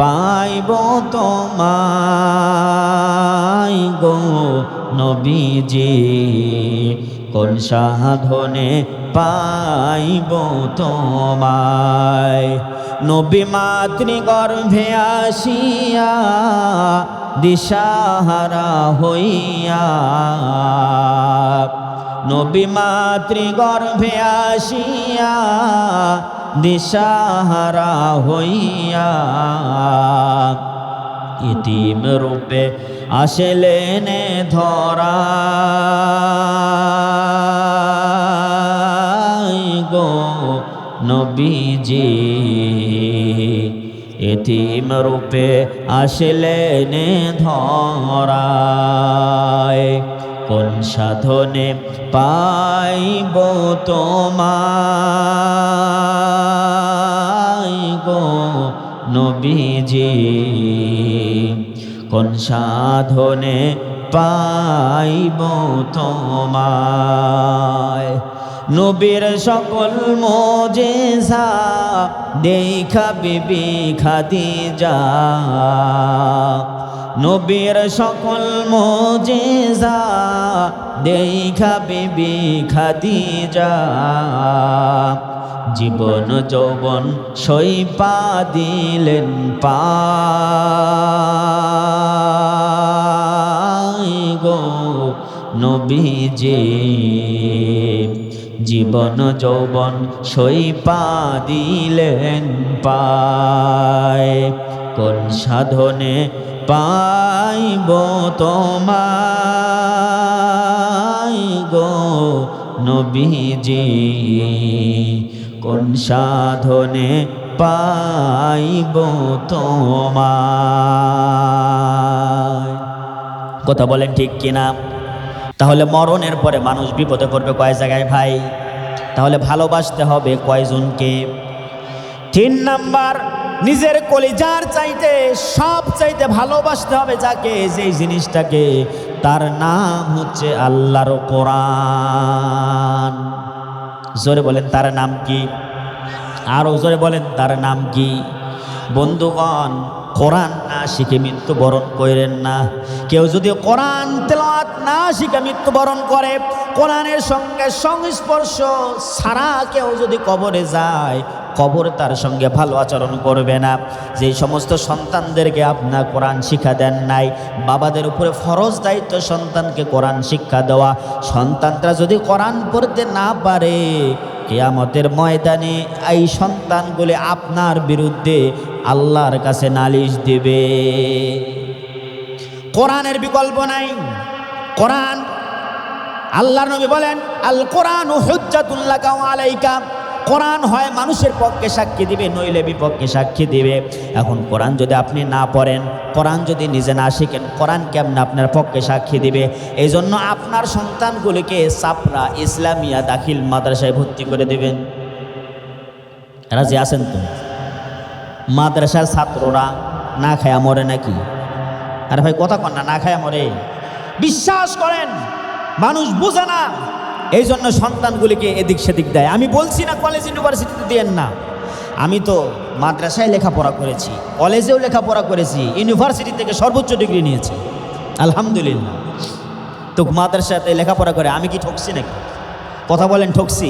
[SPEAKER 1] পাইব তোমায় গো নবীজি, কোন সাধনে পাইব তোমায়। নবী মাতৃ গর্ভে আসিয়া দিশাহারা হইয়া, নবী মাতৃ গর্ভে আসিয়া দিশাহারা হইয়া, ইতিম রূপে আসলেন ধরায় গো নবীজি, ইতিম রূপে আসলেন ধরায়। কোন সাধনে পাইব তোমায় গো নবীজি, কোন সাধনে পাইব তোমায়। নবীর সকল মুজিজা দেখা বিবি খাদিজা, নবীর সকল মুজিজা দেখা বিবি খাদিজা, জীবন যৌবন সইপা দিলেন পায় গো নবীজি, জীবন যৌবন সইপা দিলেন পায়। কোন সাধনে পাইব তোমায় গো নবীজি, কোন সাধনে পাইব তোমায়। কথা বলেন ঠিক কিনা? তাহলে মরণের পরে মানুষ বিপদে পড়বে কয় জায়গায় ভাই? তাহলে ভালোবাসতে হবে কয়জনকে? 3 নাম্বার, নিজের কলিজার চাইতে সব চাইতে ভালোবাসতে হবে যাকে, যেই জিনিসটাকে, তার নাম হচ্ছে আল্লাহর কোরআন। জোরে বলেন তার নাম কি? আরো জোরে বলেন তার নাম কি? বন্ধুগণ, কোরআন না শিখে মৃত্যুবরণ করেন না। কেউ যদি কোরআন তেলাওয়াত না শিখে মৃত্যুবরণ করে, কোরআনের সঙ্গে সংস্পর্শ ছাড়া কেউ যদি কবরে যায়, কবর তার সঙ্গে ভালো আচরণ করবে না। যে সমস্ত সন্তানদেরকে আপনার কোরআন শিক্ষা দেন নাই, বাবাদের উপরে ফরজ দায়িত্ব সন্তানকে কোরআন শিক্ষা দেওয়া। সন্তানরা যদি কোরআন পড়তে না পারে, কিয়ামতের ময়দানে এই সন্তানগুলি আপনার বিরুদ্ধে আল্লাহর কাছে নালিশ দেবে। কোরআনের বিকল্প নাই। কোরআন, আল্লাহর নবী বলেন, আল কোরআনু হুজ্জাতুল লাকা ওয়া আলাইকা। কোরআন হয় মানুষের পক্ষে সাক্ষী দিবে, নইলে বিপক্ষে সাক্ষী দিবে। এখন কোরআন যদি আপনি না পড়েন, কোরআন যদি নিজে না শিখেন, কোরআন কেমন আপনার পক্ষে সাক্ষী দিবে? এই জন্য আপনার সন্তানগুলিকে চাপড়া ইসলামিয়া দাখিল মাদ্রাসায় ভর্তি করে দেবেন। রাজি আছেন তো? মাদ্রাসার ছাত্ররা না খায়া মরে নাকি? আরে ভাই কথা কন না, না খায়া মরে। বিশ্বাস করেন, মানুষ বোঝে না, এই জন্য সন্তানগুলিকে এদিক সেদিক দেয়। আমি বলছি না কলেজ ইউনিভার্সিটিতে দিয়েন না, আমি তো মাদ্রাসায় লেখাপড়া করেছি, কলেজেও লেখাপড়া করেছি, ইউনিভার্সিটি থেকে সর্বোচ্চ ডিগ্রি নিয়েছি, আলহামদুলিল্লাহ। তো মাদ্রাসাতে লেখাপড়া করে আমি কি ঠকছি নাকি? কথা বলেন ঠকছি?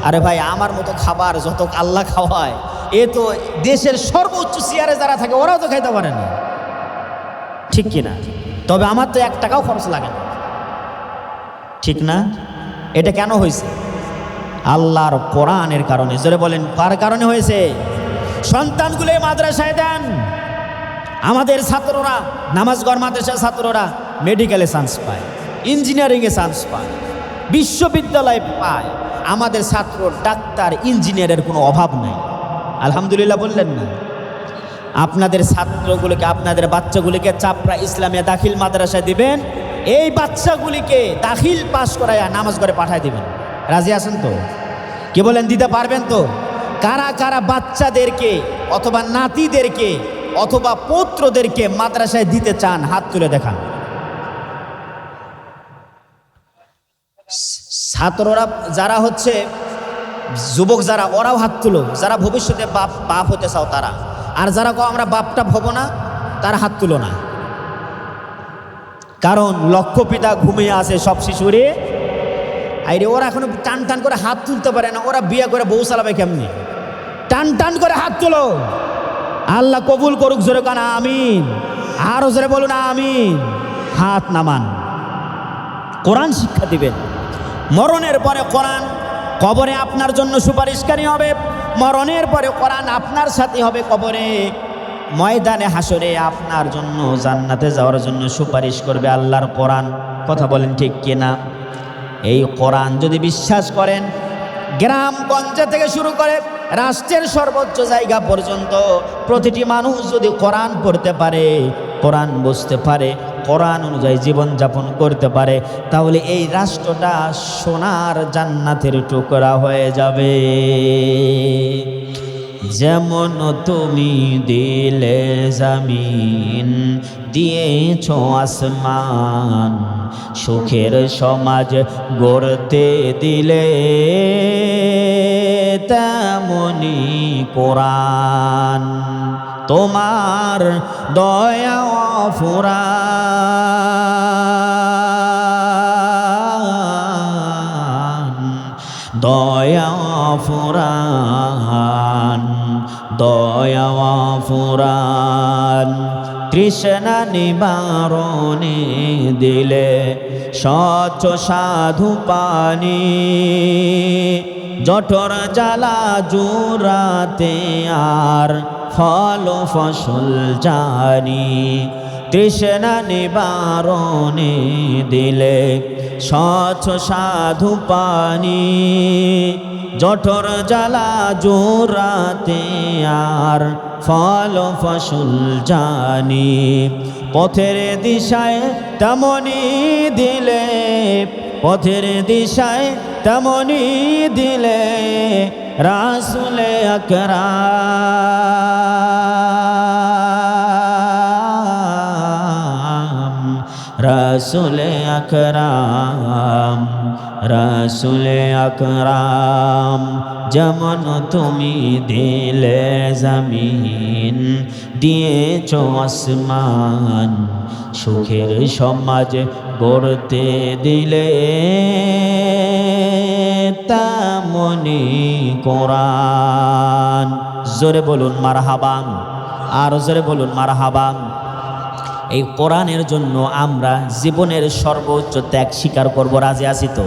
[SPEAKER 1] আরে ভাই, আমার মতো খাবার যত আল্লাহ খাওয়ায়, এ তো দেশের সর্বোচ্চ সর্বোচ্চ চেয়ারে যারা থাকে ওরাও তো খাইতে পারে না, ঠিক কিনা? তবে আমার তো 1 টাকাও খরচ লাগে না, ঠিক না? এটা কেন হয়েছে? আল্লাহর কোরআনের কারণে। জোরে বলেন, কার কারণে হয়েছে? সন্তানগুলো মাদ্রাসায় দেন, আমাদের ছাত্ররা, নামাজগড় মাদ্রাসার ছাত্ররা মেডিকেলে চান্স পায়, ইঞ্জিনিয়ারিংয়ে চান্স পায়, বিশ্ববিদ্যালয়ে পায়। আমাদের ছাত্র ডাক্তার, ইঞ্জিনিয়ারের কোনো অভাব নাই। আলহামদুলিল্লাহ বললেন না? আপনাদের ছাত্রগুলোকে, আপনাদের বাচ্চাগুলিকে চাপড়া ইসলামিয়া দাখিল মাদ্রাসায় দিবেন, এই বাচ্চাগুলিকে দাখিল পাস করাইয়া নামাজ ঘরে পাঠায় দিবেন। রাজি আছেন তো? কি বলেন, দিতে পারবেন তো? কারা কারা বাচ্চাদেরকে অথবা নাতিদেরকে অথবা পৌত্রদেরকে মাদ্রাসায় দিতে চান? হাত তুলে দেখান। ছাত্ররা যারা হচ্ছে যুবক যারা, ওরাও হাত তুলো, যারা ভবিষ্যতে বাপ হতে চাও তারা। আর যারা আমরা বাপটা হব না, তারা হাত তুলো না। কারণ লক্ষ পিতা ঘুমিয়ে আছে সব শিশুরে। আরে ওরা এখনো টান টান করে হাত তুলতে পারে না, ওরা বিয়ে করে বউ চালাবে কেমনি? টান টান করে হাত তুলো। আল্লাহ কবুল করুক, জোরে কান আমিন। আরো জোরে বলুন আমিন। হাত নামান। কোরআন শিক্ষা দিবেন। মরণের পরে কোরআন কবরে আপনার জন্য সুপারিশকারী হবে। মরণের পরে কোরআন আপনার সাথে হবে কবরে, ময়দানে হাসরে আপনার জন্য জান্নাতে যাওয়ার জন্য সুপারিশ করবে আল্লাহর কোরআন। কথা বলেন ঠিক কিনা? এই কোরআন যদি বিশ্বাস করেন, গ্রামগঞ্জ থেকে শুরু করে রাষ্ট্রের সর্বোচ্চ জায়গা পর্যন্ত প্রতিটি মানুষ যদি কোরআন পড়তে পারে, কোরআন বুঝতে পারে, কোরআন অনুযায়ী জীবনযাপন করতে পারে, তাহলে এই রাষ্ট্রটা সোনার জান্নাতের টুকরা হয়ে যাবে। যেমন তুমি দিলে জমিন, দিয়েছ আসমান, সুখের সমাজ গড়তে দিলে, তেমনি কোরআন তোমার দয়া ফুরান, দয়া ফুরান, দয়া ফুরান, তৃষ্ণা নিবারণে দিলে স্বচ্ছ সাধু পানি, জঠর জ্বালা জুরাতে আর ফল ফসল জানি, তৃষ্ণা নিবারণে দিলে স্বচ্ছ সাধু পানি, জঠর জ্বালা জোরাতে আর ফল ফসল জানি, পথের দিশায় তেমনি দিলে, পথের দিশায় তেমনি দিলে, রাসূলে আকরাম, রাসূলে আকরাম, রাসূলে আকরাম, যেমন তুমি দিলে জমিন, দিয়েছ আসমান, সুখের সমাজ গড়তে দিলে, তেমনি কোরআন। জোরে বলুন মারহাবান, আর জোরে বলুন মারহাবান। এই কোরআনের জন্য আমরা জীবনের সর্বোচ্চ ত্যাগ স্বীকার করব। রাজি আছি তো?